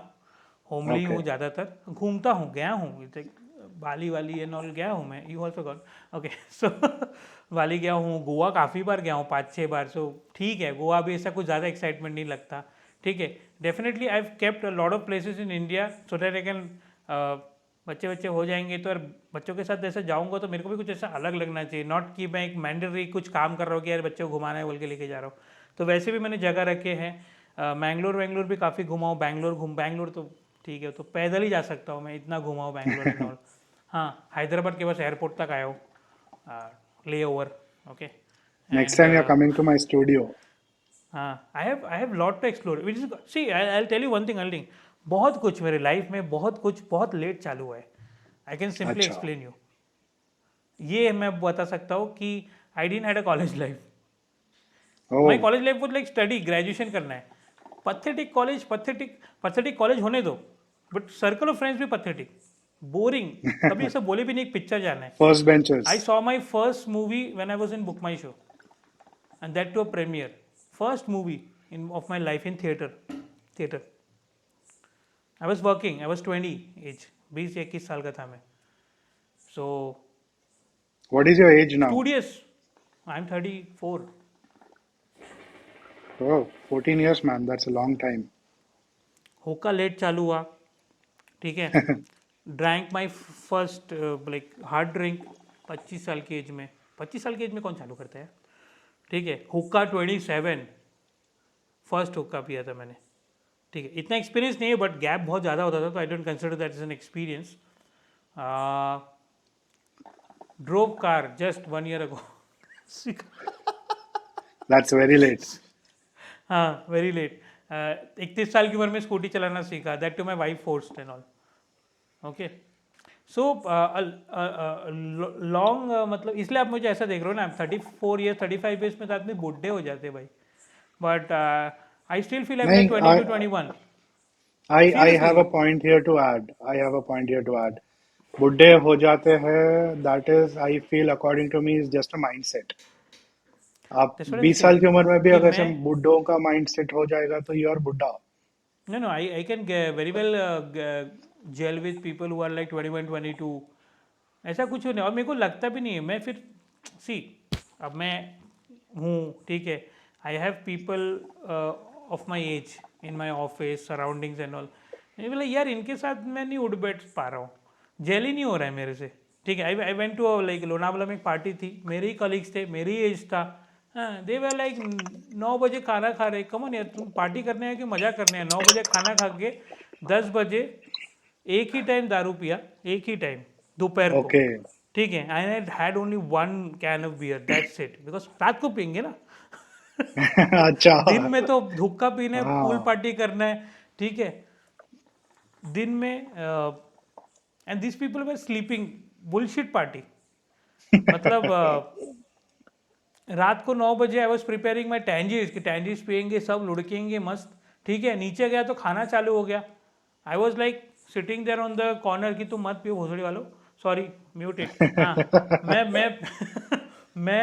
Homely हूँ Okay. ज़्यादातर, घूमता हूँ, गया हूँ, बाली वाली एंड ऑल गया हूँ मैं, यू ऑल्सो गॉट, ओके। सो बाली गया हूँ, गोवा काफ़ी बार गया हूँ, 5-6 बार। सो ठीक है, गोवा भी ऐसा कुछ ज़्यादा एक्साइटमेंट नहीं लगता। ठीक है, definitely I have kept a lot of places in India so that I can, बच्चे बच्चे हो जाएंगे तो यार बच्चों के साथ ऐसे जाऊंगा तो मेरे को भी कुछ ऐसा अलग लगना चाहिए, नॉट कि मैं एक मैंडेटरी कुछ काम कर रहा हूँ कि यार बच्चों को घुमाना है बोल के लेके जा रहा हूँ। तो वैसे भी मैंने जगह रखे हैं, मैंगलोर वैंगलोर भी काफ़ी घुमा हूँ, बैंगलोर तो ठीक है, तो पैदल ही जा सकता हूँ मैं, इतना घुमा हूँ बैंगलोर एंड ऑल। हाँ, हैदराबाद के बस एयरपोर्ट तक आया हूँ, layover, okay. Next and time you're coming to my studio. हाँ, I have lot to explore which is, see I tell you one thing अर्लिंग, बहुत कुछ मेरे लाइफ में, बहुत कुछ बहुत लेट चालू हुआ है। आई कैन सिंपली अच्छा। एक्सप्लेन यू, ये मैं बता सकता हूँ कि I didn't had a college life. My Oh. College life would like study, graduation करना है, पथेटिक कॉलेज, पथेटिक कॉलेज होने दो, बट सर्कल ऑफ फ्रेंड्स भी पथेटिक, बोरिंग, कभी ऐसा बोले भी नहीं एक पिक्चर जाना है। First I benches. Saw my first movie when I was in book my show, and that to a premiere, first movie in of my life in theatre. I was working, I was 20 age, 20-21 साल का था मैं। So What is your age now? Studious, I am 34। Oh, 14 years, man. That's a long time. होका late चालू हुआ, ठीक है। Drank my first like hard drink 25 साल की एज में, 25 साल की एज में कौन चालू करता है, ठीक है। हुक्का 27, फर्स्ट हुक्का पिया था मैंने, ठीक है। इतना एक्सपीरियंस नहीं है बट गैप बहुत ज़्यादा होता था, तो I don't consider that is an experience. Drove car just 1 year ago. That's very late. हाँ, वेरी लेट, 31 साल की उम्र में स्कूटी चलाना सीखा, that to my wife forced and all, okay. So long, मतलब इसलिए आप मुझे ऐसा देख रहे हो ना, 34 ईयर्स 35 ईयर्स में तो आदमी बुढ़े हो जाते हैं भाई, but I still feel like नहीं, 22-21, I seriously. have a point here to add. I have a point here to add. बुढ़े हो जाते हैं, that is, I feel according to me is just a mindset. आप that's what I am 20 साल saying की उम्र में भी कि अगर से मैं, बुढ़ों का माइंडसेट हो जाएगा तो यू आर बुढ़ा। No no, I can very well gel with people who are like 21-22, ऐसा कुछ नहीं, और मेरे को लगता भी नहीं है। मैं फिर सी, अब मैं हूँ, ठीक है, I have people of my age in my office surroundings and all, बोला यार इनके साथ मैं नहीं उठ बैठ पा रहा हूँ, जेल ही नहीं हो रहा है मेरे से, ठीक है। I went to like Lonavala में एक पार्टी थी, मेरे ही कलीग्स थे, मेरी एज था, हाँ, दे वर लाइक 9 बजे खाना खा रहे, कमन यार तुम पार्टी करने हैं कि मजा करने हैं, 9 बजे खाना खा के 10 बजे एक ही टाइम दारू पिया, एक ही टाइम, दोपहर को, ओके। ठीक है। I had only 1 can of beer, that's it, because रात को पियेंगे ना। अच्छा। दिन में तो हुक्का पीना है, पूल हाँ। पार्टी करना है, ठीक है, दिन में। And this people were sleeping, bullshit party, मतलब रात को 9 बजे आई वॉज प्रिपेयरिंग माई टैंजीज, कि टैंजीज पियेंगे सब, लुढ़केंगे मस्त, ठीक है। नीचे गया तो खाना चालू हो गया, I was like sitting there on the corner कि तुम मत पियो भोसड़ी वालों, सॉरी म्यूट इट, हाँ। मैं मैं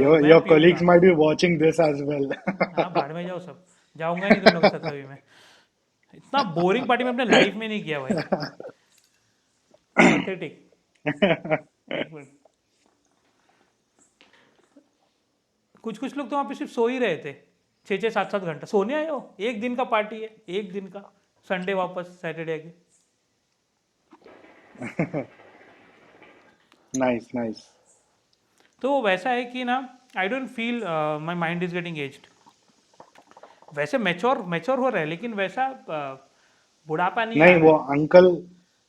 Your colleagues पीऊँगा, might be watching this as well. हाँ भाड़ में जाओ सब, जाऊँगा नहीं तुम लोग के साथ कभी मैं, इतना बोरिंग पार्टी में अपने लाइफ में नहीं किया भाई, पथेटिक। एक मिनट, कुछ कुछ लोग तो वहाँ पे सिर्फ सो ही रहे थे, 6-6 7-7 घंटा सोने आए हो, एक दिन का पार्टी है, एक दिन का, संडे वापस सैटरडे के। Nice, nice. तो वैसा है कि ना, I don't feel my mind is getting aged, वैसे मैच्योर मैच्योर हो रहा है, लेकिन वैसा बुढ़ापा नहीं नहीं, आ रहा वो है। अंकल,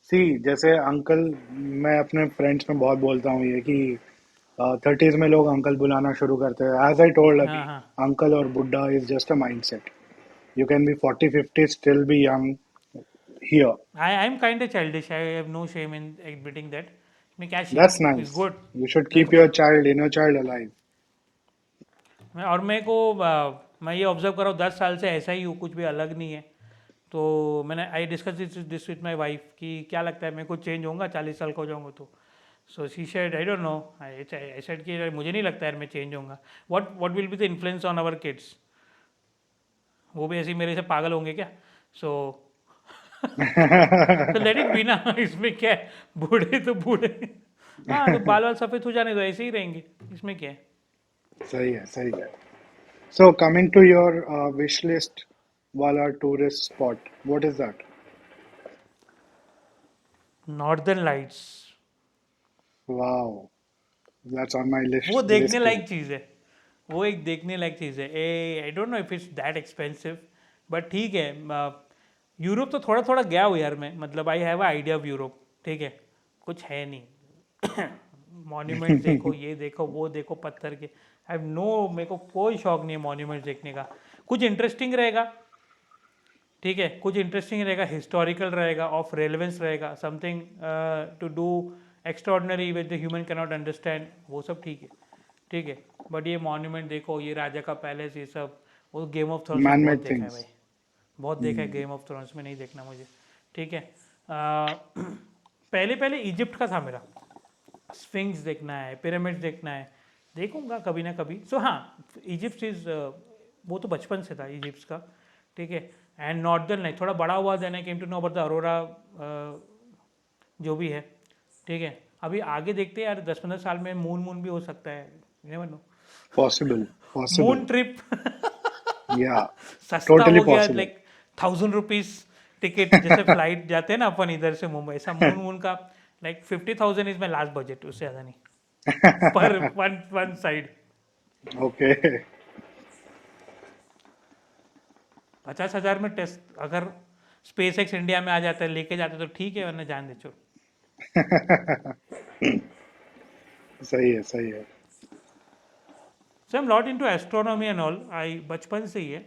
सी, जैसे अंकल, मैं अपने फ्रेंड्स में बहुत बोलता हूँ ये कि 30s में लोग अंकल बुलाना शुरू करते हैं। एज आई टोल्ड हाँ अभी, हाँ, अंकल और बुड्ढा is just a mindset. You can be 40 50 still be young here. I am kind childish, I have no shame in admitting that, मैं क्या shame, that's is nice. Good, you should that's keep your good. Child inner child alive. मैं, और मेरे को मैं ये observe कर रहा हूँ 10 साल से ऐसा ही हूँ, कुछ भी अलग नहीं है। तो मैंने I discuss this with my wife कि क्या लगता है मेरे को चेंज होगा 40 साल का हो जाऊंगा तो। So she said I don't know, I said कि मुझे नहीं लगता यार मैं चेंज होऊंगा। What will be the influence on our kids, वो भी ऐसे ही मेरे से पागल होंगे क्या? सो तो लेट इट बी ना। इसमें क्या है, बूढ़े तो बूढ़े। हाँ, तो बाल वाल सफेद हो जाने दो, ऐसे ही रहेंगे। इसमें क्या है। सही है, सही है. So coming to your wish list wala tourist spot, what is that? Northern lights. Wow, that's on my list वो देखने list too. लायक चीज़ है। वो एक देखने लायक चीज़ है। Uh I don't know if it's that expensive, but ठीक है। यूरोप तो थोड़ा थोड़ा गया हूँ यार मैं, मतलब I have idea of Europe. ठीक है, कुछ है नहीं। मॉन्यूमेंट्स देखो, ये देखो, वो देखो, पत्थर के। आई हैव नो, मेरे को कोई शौक नहीं है मॉन्यूमेंट्स देखने का। कुछ इंटरेस्टिंग रहेगा, ठीक है, कुछ इंटरेस्टिंग रहेगा, हिस्टोरिकल रहेगा, ऑफ रेलेवेंस रहेगा, something to do extraordinary with the human can not understand, वो सब ठीक है। ठीक है, बट ये मॉन्यूमेंट देखो, ये राजा का पैलेस, ये सब, वो गेम ऑफ थ्रोन्स में बहुत Man-made देखा है things. भाई। बहुत देखा है, Hmm. गेम ऑफ थ्रोन्स में नहीं देखना मुझे। ठीक है। पहले पहले इजिप्ट का था मेरा, स्फिंक्स देखना है, पिरामिड्स देखना है, देखूंगा कभी ना कभी। सो हाँ, इजिप्ट इज, वो तो बचपन से था इजिप्ट का। ठीक है। एंड नॉर्दर्न लाइट थोड़ा बड़ा हुआ, then I came to know about the aurora, जो भी है। ठीक है। अभी आगे देखते हैं यार, 10-15 साल में मून मून भी हो सकता है, never know. Possible, moon possible. Trip. Yeah, सस्ता totally हो गया, possible. लाइक 1000 रुपीज टिकट, जैसे फ्लाइट जाते हैं ना अपन इधर से मुंबई, ऐसा मून मून का। Like 50,000 is my last budget, उससे ज़्यादा नहीं, पर वन वन साइड। Okay. 50,000 में टेस्ट, अगर स्पेस एक्स इंडिया में आ जाता है, लेके जाते तो ठीक है, वरना जान दे छोड़। सही है, सही है. So am lot into astronomy and all, I बचपन से ही है।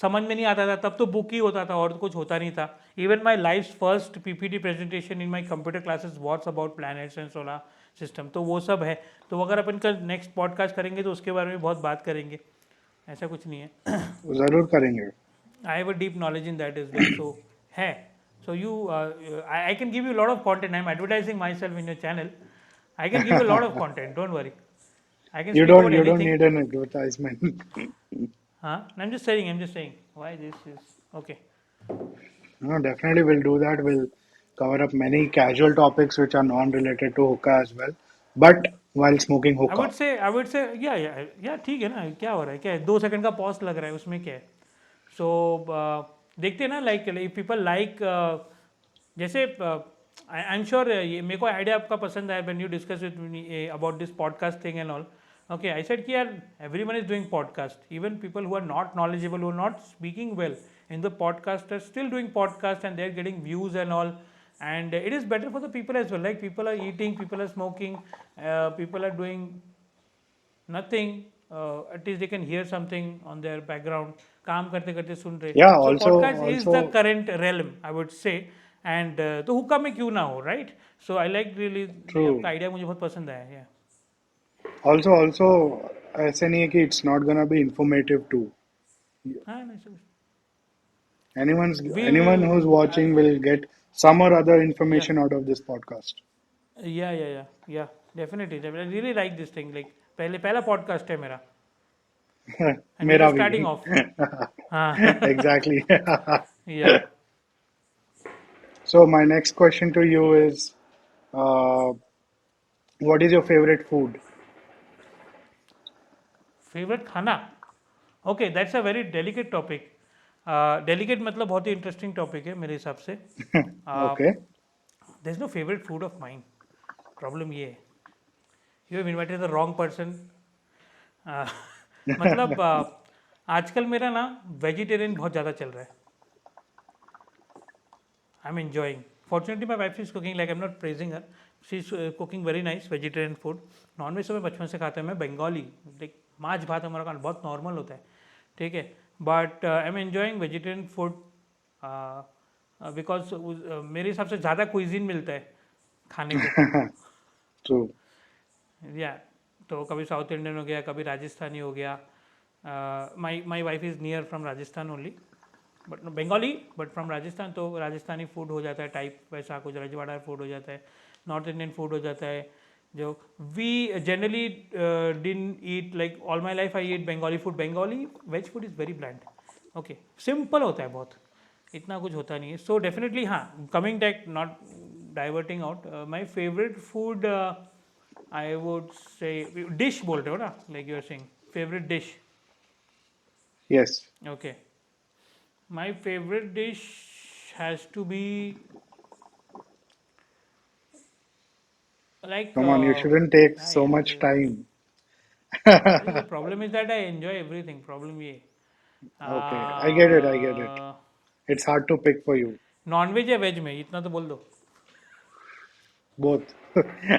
समझ में नहीं आता था तब, तो बुक ही होता था और तो कुछ होता नहीं था। Even my life first PPT presentation in my computer classes what's about planets and solar system, तो वो सब है। तो अगर अपन का नेक्स्ट पॉडकास्ट करेंगे तो उसके बारे में बहुत बात करेंगे, ऐसा कुछ नहीं है। जरूर करेंगे. I have a deep knowledge in that as well. So, hey, so I can give you a lot of content. I'm advertising myself in your channel. I can give you a lot of content. Don't worry. I can You speak don't about you don't anything. need an advertisement. Huh? I'm just saying. I'm just saying. Why this is okay. No, definitely we'll do that. We'll cover up many casual topics which are non-related to hookah as well, but while smoking hookah. I would say, yeah, ठीक है ना, क्या हो रहा है, क्या है, 2 second का पॉज लग रहा है, उसमें क्या है। सो देखते हैं ना, लाइक इफ पीपल लाइक, जैसे आई एम श्योर, ये मेरे को आइडिया आपका पसंद आया when you discuss with me about this podcast thing and all. Okay, I said कि यार everyone is doing podcast, even people who are not knowledgeable, who are not speaking well in the podcast are still doing podcast and they're getting views and all, and it is better for the people as well. Like people are eating, people are smoking, people are doing nothing, at least they can hear something on their background, काम करते करते सुन रहे। Yeah, so also podcast is the also current realm, I would say. And तो हुक्का में क्यों ना हो, right. So I like really, ये आपका true. आइडिया मुझे बहुत पसंद आया है। Also ऐसे नहीं है कि it's not gonna be informative too. हाँ नहीं, Anyone's वी anyone विल, who's watching will get some or other या information out of this podcast. या definitely I really like this thing, like पहले पहला पॉडकास्ट है मेरा, एंड वी मेरा जस्ट स्टार्टिंग भी. ऑफ। हाँ। Exactly. या So my next question to you is, uh, what is your favorite food? Favourite खाना, okay that's a very delicate topic. Delicate मतलब बहुत ही इंटरेस्टिंग टॉपिक है मेरे हिसाब से। Okay. There is no favourite food of mind, problem ये है, you have invited the wrong person. मतलब आजकल मेरा ना वेजिटेरियन बहुत ज़्यादा चल रहा है। I am enjoying, fortunately my wife is cooking, like I am not praising her, she is cooking very nice vegetarian food. Non veg तो मैं बचपन से खाता हूँ, मैं बंगाली, लाइक माछ भात हमारा खाना बहुत नॉर्मल होता है। ठीक है, but I am enjoying vegetarian food because मेरे हिसाब से ज़्यादा क्विजीन मिलता है खाने को। True. या तो कभी साउथ इंडियन हो गया, कभी राजस्थानी हो गया। My my wife is near from Rajasthan only, but Bengali, but from Rajasthan, तो राजस्थानी फूड हो जाता है टाइप, वैसा कुछ रजवाड़ा फूड हो जाता है, नॉर्थ इंडियन फूड हो जाता है। जो वी जनरली डिन eat, like all my life I eat Bengali food. Bengali veg food is very bland, okay, simple होता है बहुत, इतना कुछ होता नहीं है. So definitely हाँ, coming back, not diverting out, my favorite food, I would say dish बोल रहे हो ना, like you are saying favorite dish. Yes. Okay, my favorite dish has to be like Come on, you shouldn't take क्या so यार. much time. अरे the problem is that I enjoy everything. Problem ये. Okay, I get it, I get it. It's hard to pick for you. Non veg या veg में इतना तो बोल दो. Both.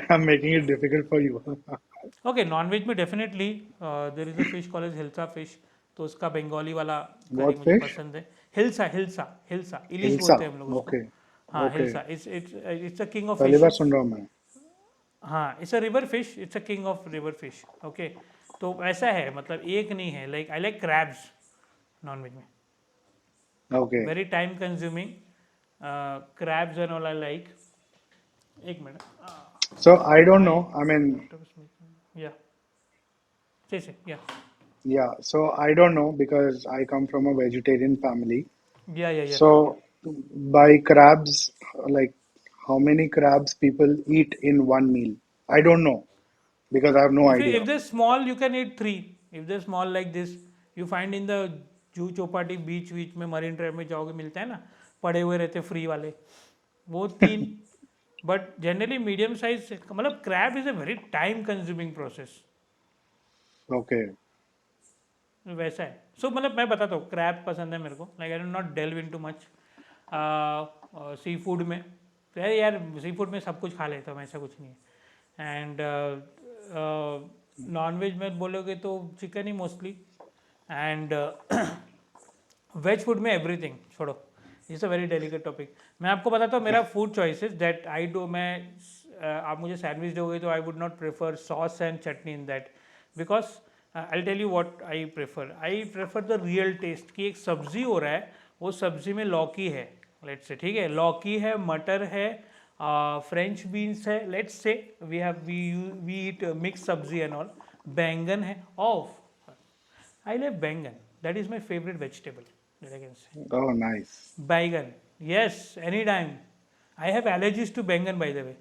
I'm making it difficult for you. Okay, non veg में definitely there is a fish call as hilsa fish. तो उसका बंगाली वाला करी What मुझे fish? पसंद है. हिल्सा हिल्सा हिल्सा इलिश बोलते Hilsa. हैं हम लोग उसको. Okay. हाँ, Okay. Hilsa. It's a king of पहली बार फिशेस. सुन रहा हूँ मैं. हाँ, it's a river fish, it's a king of river fish. Okay, तो ऐसा है, मतलब एक नहीं है. Like I like crabs non veg में. Okay. Very time consuming. Crabs and all I like. एक minute. So I don't my know. I mean, doctor या से या yeah. So I don't know because I come from a vegetarian family. या. So by crabs, like how many crabs people eat in one meal? I don't know because I have no idea. If they're small, you can eat three. If they're small like this, you find in the जू चौपाटी बीच बीच में marine drive में जाओगे, मिलता है ना, पड़े हुए रहते फ्री वाले, वो तीन. बट जनरली मीडियम साइज, मतलब crab is a very time consuming process. Okay. वैसा है. सो मतलब मैं बताता हूँ, क्रैब पसंद है मेरे को. Like I don't not delve into much sea food में. तो यार सी फूड में सब कुछ खा लेता हूँ, ऐसा कुछ नहीं है. एंड नॉन वेज में बोलोगे तो चिकन ही मोस्टली. एंड वेज फूड में एवरीथिंग छोड़ो. It's a very delicate topic. मैं आपको बताता हूँ मेरा food choices that I do. मैं आप मुझे सैंडविच दोगे तो I would not prefer sauce and chutney in that. Because I tell you what I prefer the real taste. कि एक सब्जी हो रहा है, वो सब्जी में लौकी है, लेट्स से, ठीक है, लौकी है, मटर है, फ्रेंच बीन्स है, let's say, we eat mix sabzi and all, baingan है. Of I love baingan. That is my favourite vegetable that I can say. Oh, nice. Baingan, yes, any time. I have allergies to baingan by the way.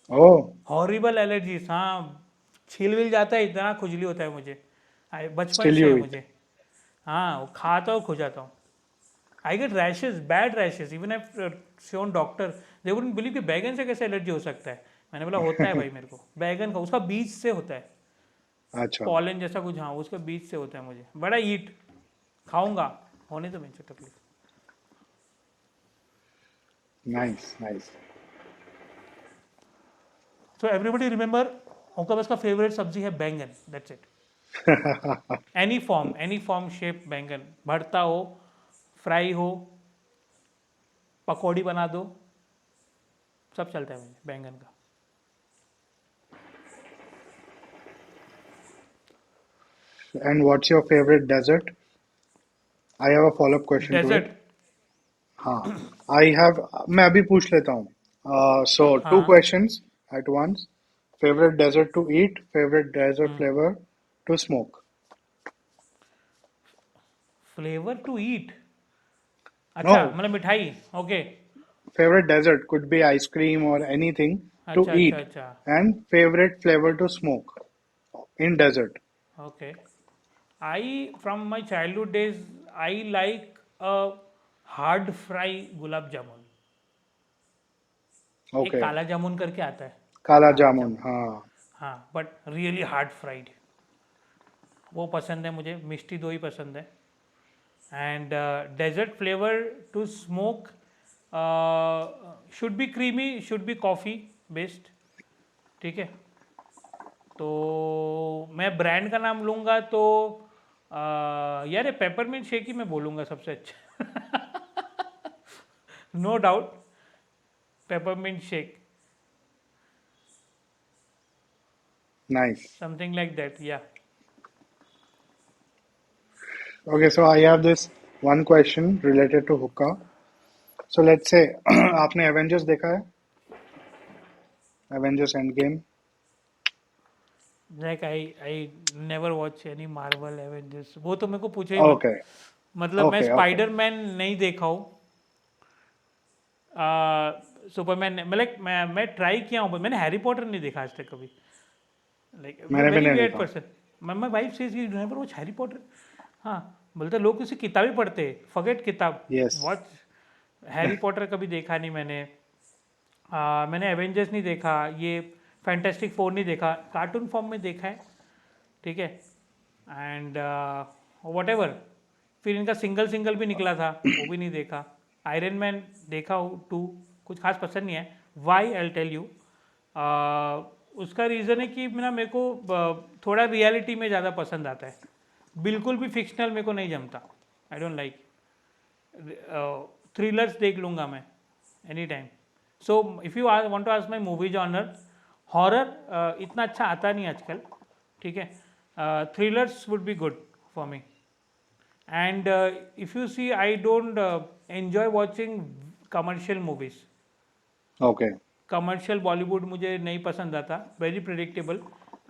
Oh, horrible allergies. हाँ, छील will जाता है, इतना खुजली होता है मुझे. बचपन still से you है eat. मुझे. हाँ, वो खाता हूँ, खो जाता हूँ. I get rashes, bad rashes. Even I shown doctor, they wouldn't believe कि बैगन से कैसे एलर्जी हो सकता है. मैंने बोला होता है भाई मेरे को. बैगन का उसका बीज से होता है. अच्छा. पॉलन जैसा कुछ, हाँ, उसका बीज से होता है मुझे. बड़ा ईट खाऊंगा, होने तो मुझे तकलीफ. Nice, nice. So everybody remember, उनका बस का फेवरेट सब्जी है बैंगन. That's it. Any form shape बैंगन, भरता हो, फ्राई हो, पकौड़ी बना दो, सब चलता है मुझे बैंगन का. And what's your favorite dessert? I have a follow-up question to it. Dessert. हाँ, I have. मैं अभी पूछ लेता हूँ. So two हाँ. questions at once. Favorite dessert to eat, favorite dessert flavor to smoke. Flavour to eat. अच्छा, No, मतलब मिठाई. Okay. favorite dessert could be ice cream or anything to अच्छा अच्छा eat, अच्छा. and favorite flavor to smoke in dessert. ओके. I from my childhood days, I like a hard fry gulab jamun. एक Okay, काला जामुन करके आता है. काला काला जामुन. जामुन. हाँ, हाँ, बट रियली हार्ड फ्राइड, वो पसंद है मुझे. मिष्टी दो ही पसंद है. And dessert flavour to smoke should be creamy, should be coffee based. ठीक है. तो मैं ब्रांड का नाम लूँगा तो यार ये पेपरमिंट शेक ही मैं बोलूँगा सबसे अच्छा. No doubt, peppermint shake, nice. Something like that या. Okay, so I have this one question related to hookah. So let's say आपने Avengers देखा है? Avengers Endgame. Like I never watch any Marvel Avengers. वो तो मेरे को पूछो ही मत. Okay, मतलब मैं okay, okay. स्पाइडर मैन नहीं देखा हूँ. सुपरमैन मैं लाइक मैं ट्राई किया हूँ, मैंने हैरी पॉटर नहीं देखा आज तक कभी, लाइक मैंने भी वेरी नहीं वियर्ड देखा। Person. My wife says you never watch Harry Potter. हाँ, बोलते लोग उसे किताबें पढ़ते हैं, फॉरगेट किताब, यस। वॉच हैरी पॉटर कभी देखा नहीं मैंने। मैंने एवेंजर्स नहीं देखा, ये फैंटेस्टिक फोर नहीं देखा, कार्टून फॉर्म में देखा है, ठीक है। एंड वट एवर, फिर इनका सिंगल सिंगल भी निकला था, वो भी नहीं देखा। आयरन मैन देखा हूँ टू, कुछ खास पसंद नहीं है। वाई आई टेल यू, उसका रीज़न है कि ना मेरे को थोड़ा रियलिटी में ज़्यादा पसंद आता है, बिल्कुल भी फिक्शनल मेरे को नहीं जमता। I don't like. थ्रिलर्स देख लूँगा मैं any time. So if you want to ask my movie genre, horror इतना अच्छा आता नहीं आजकल, ठीक है। Thrillers would be good for me. And if you see I don't enjoy watching commercial movies. Okay. Commercial Bollywood मुझे नहीं पसंद आता, very predictable.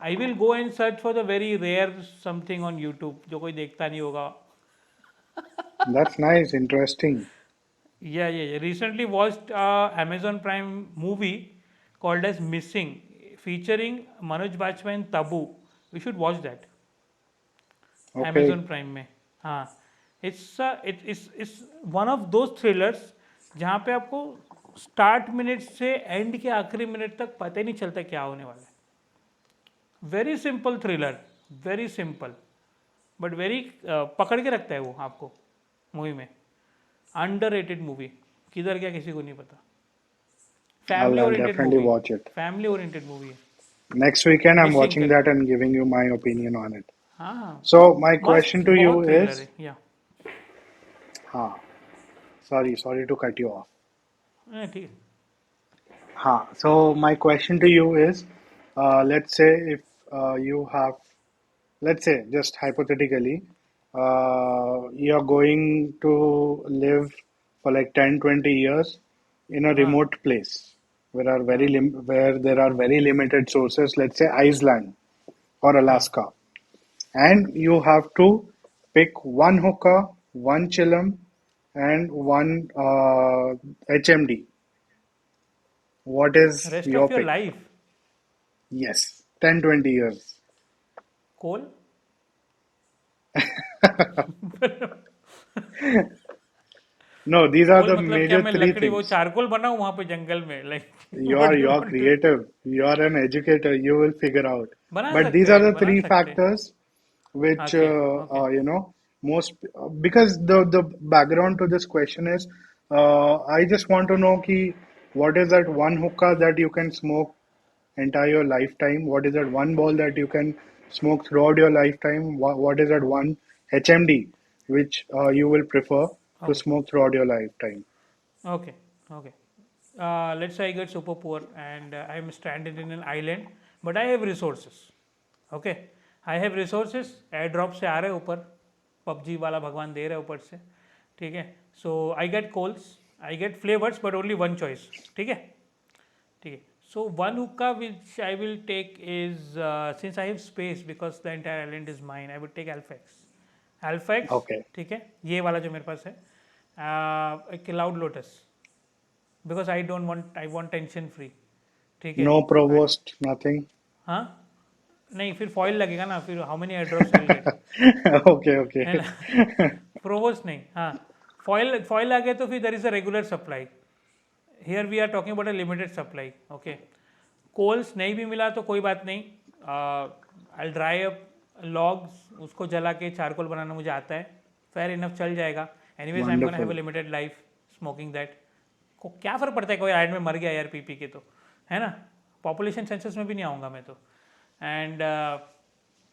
I will go and search for the very rare something on YouTube जो कोई देखता नहीं होगा। That's nice, interesting. Yeah. Recently watched Amazon Prime movie called as Missing, featuring Manoj Bajpayee and Tabu. We should watch that. Okay. Amazon Prime में, हाँ। It's one of those thrillers जहाँ पे आपको स्टार्ट मिनट से and के आखिरी minute तक पता ही नहीं चलता क्या होने वाला है। Very simple thriller, very simple, but very पकड़ के रखता है वो आपको मूवी में। अंडररेटेड मूवी, किधर क्या किसी को नहीं पता। Family I'll oriented definitely movie, watch it. Family oriented movie है। Next weekend, I'm missing watching that करके, and giving you my opinion on it. हाँ हाँ, So, my मस्त question to you बहुत थ्रिलर is, है या। sorry to cut you off. ठीक है। So my question to you is, let's say if you have, let's say just hypothetically, you're going to live for like 10, 20 years in a हाँ remote place हाँ, where there are very limited sources, let's say Iceland or हाँ। Alaska, and you have to pick one hookah, one chillum, and one HMD. What is rest your of your pick? Life. Yes, 10, 20 years. Coal. No, these are coal the मतलब क्या, major मैं three लकड़ी वो things. Charcoal बनाऊँ वहाँ पे जंगल में, like what You're do you you're want to. creative. You're an educator. You will figure out. बना But these सकते are हैं, the बना three सकते हैं। factors which okay okay most because the background to this question is I just want to know ki what is that one hookah that you can smoke entire lifetime? What is that one ball that you can smoke throughout your lifetime? What is that one HMD which you will prefer to okay smoke throughout your lifetime? Okay okay. let's say I get super poor and I am stranded in an island, but I have resources. Okay, I have resources, air drop से आ रहे हैं ऊपर, PUBG वाला भगवान दे रहे हैं ऊपर से, ठीक है। So I get coals, I get flavours, but only one choice, ठीक है। ठीक है, so one hookah which I will take is, since I have space because the entire island is mine, I would take Elfex. Elfex, Okay. ठीक है, ये वाला जो मेरे पास है, cloud lotus, because I don't want, I want tension free, ठीक है। No and provost, nothing. हाँ, नहीं फिर फॉइल लगेगा ना, फिर how many air drops I will get, Okay, है okay. ना। प्रोवोस्ट नहीं, हाँ। फॉइल फॉइल आ गया तो फिर there is a regular supply. Here we are talking about a limited supply, okay. Coals नहीं भी मिला तो कोई बात नहीं, आई ड्राई अप लॉग्स, उसको जला के चारकोल बनाना मुझे आता है, फेयर इनफ चल जाएगा। Anyways I am gonna have a Wonderful. Limited life smoking that. को क्या फ़र्क पड़ता है कोई आयरन में मर गया यार पी के, तो है ना। पॉपुलेशन सेंसस में भी नहीं आऊँगा मैं तो। And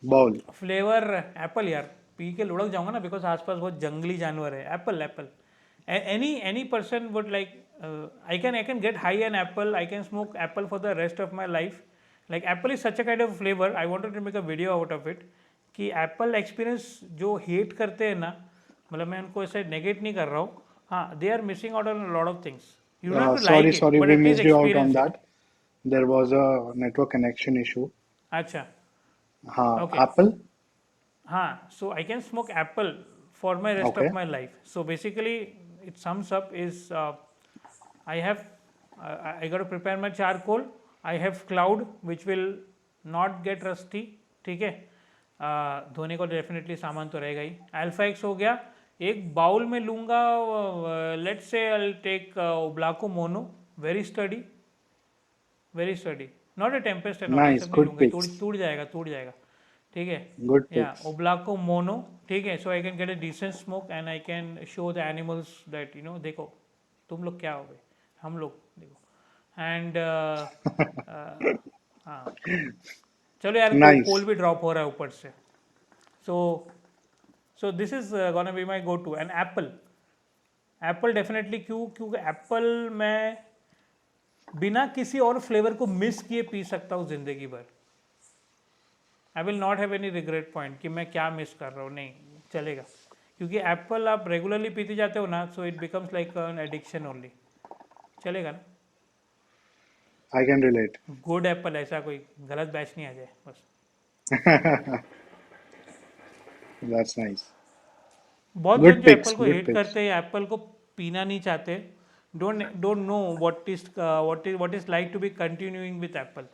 Bowl. फ्लेवर एप्पल यार, पी के लुढ़क जाऊंगा ना, बिकॉज आसपास बहुत जंगली जानवर है। Apple apple, any person would like, I can get high an apple, I can smoke apple for the rest of my life. Like apple is such a kind of flavour, I wanted to make a video out of it, कि apple experience जो hate करते हैं ना, मतलब मैं उनको ऐसे negate नहीं कर रहा हूँ, हाँ, they are missing out on lot of things. You don't have to Sorry, like it, sorry, but we at least missed you out on experience it. that. There was a network connection issue. अच्छा, okay, Apple. हाँ, so I can smoke apple for my rest Okay. of my life. So basically, it sums up is I have I got to prepare my charcoal. I have cloud which will not get rusty. ठीक है, धोने को definitely सामान तो रहेगा ही. Alpha x हो गया. एक बाउल में लूँगा. Let's say I take Oblako Mono. Very steady, very steady. Not a tempest and all, ये Nice, सब नहीं good लूँगा, ये टूट picks. टूट जाएगा, टूट जाएगा. ठीक है. Good या picks. ओब्लाको मोनो. ठीक है, so I can get a decent smoke and I can show the animals that देखो तुम लोग क्या हो गए, हम लोग देखो. एंड हाँ, चलो यार, कोल Nice. भी ड्रॉप हो रहा है ऊपर से. So so this is gonna be my go to. And apple. Apple definitely, क्योंकि एप्पल मैं बिना किसी और फ्लेवर को मिस किए पी सकता हूँ जिंदगी भर. I will not have any regret point कि मैं क्या मिस कर रहा हूँ. नहीं चलेगा, क्योंकि एप्पल आप रेगुलरली पीते जाते हो ना, so it becomes like an addiction only. चलेगा ना. I can relate. Good Apple, ऐसा कोई गलत बैच नहीं आ जाए बस. That's nice. बहुत जन Good जो picks. एप्पल को Good हेट picks. करते हैं, एप्पल को पीना नहीं चाहते, don't know what is like to be continuing with apple.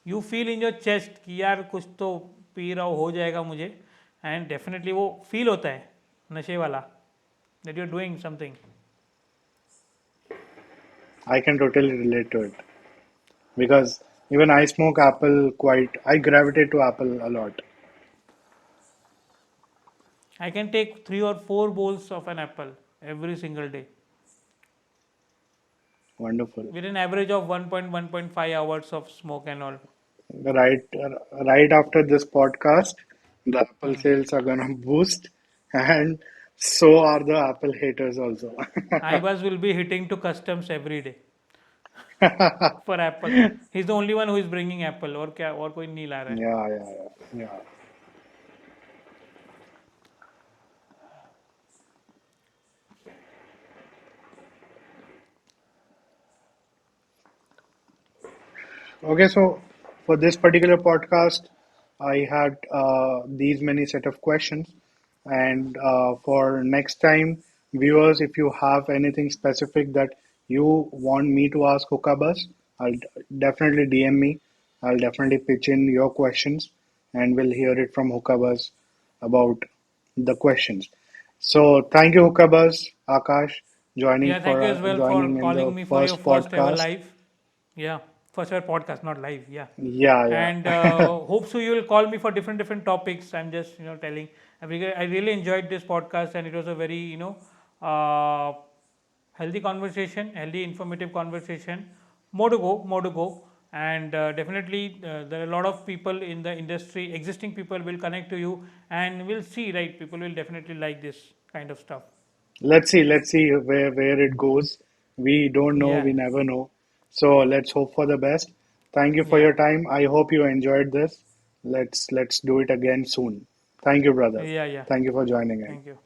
You feel in your chest कि यार कुछ तो पी रहा हो जाएगा मुझे. एंड डेफिनेटली वो फील होता है नशे वाला, that you are doing something. I can totally relate to it because even I smoke apple quite. I gravitate to apple a lot. I can take 3 or 4 bowls of an apple every single day Wonderful. with an average of 1.5 hours of smoke and all. Right, right after this podcast, the Apple sales are gonna boost, and so are the Apple haters also. Ibas will be hitting to customs every day for Apple. He's the only one who is bringing Apple, और क्या, और कोई नहीं ला रहा है. Yeah, yeah, yeah, yeah. Okay, so for this particular podcast, I had these many set of questions, and for next time, viewers, if you have anything specific that you want me to ask Hookabus, I'll definitely DM me. I'll definitely pitch in your questions, and we'll hear it from Hookabus about the questions. So thank you, Hookabus, Akash, Yeah, thank you as well for joining in the calling me for your first first ever podcast. live. Yeah, first ever podcast, not live. Yeah, Yeah, and yeah. hope so you will call me for different topics. I'm just telling. I really enjoyed this podcast, and it was a very uh, healthy conversation, healthy informative conversation. More to go, and definitely there are a lot of people in the industry. Existing people will connect to you, and we'll see. Right, people will definitely like this kind of stuff. Let's see where it goes. We don't know, Yeah, we never know. So let's hope for the best. Thank you for yeah, your time. I hope you enjoyed this. Let's do it again soon. Thank you, brother. yeah, yeah. Thank you for joining in. Thank you.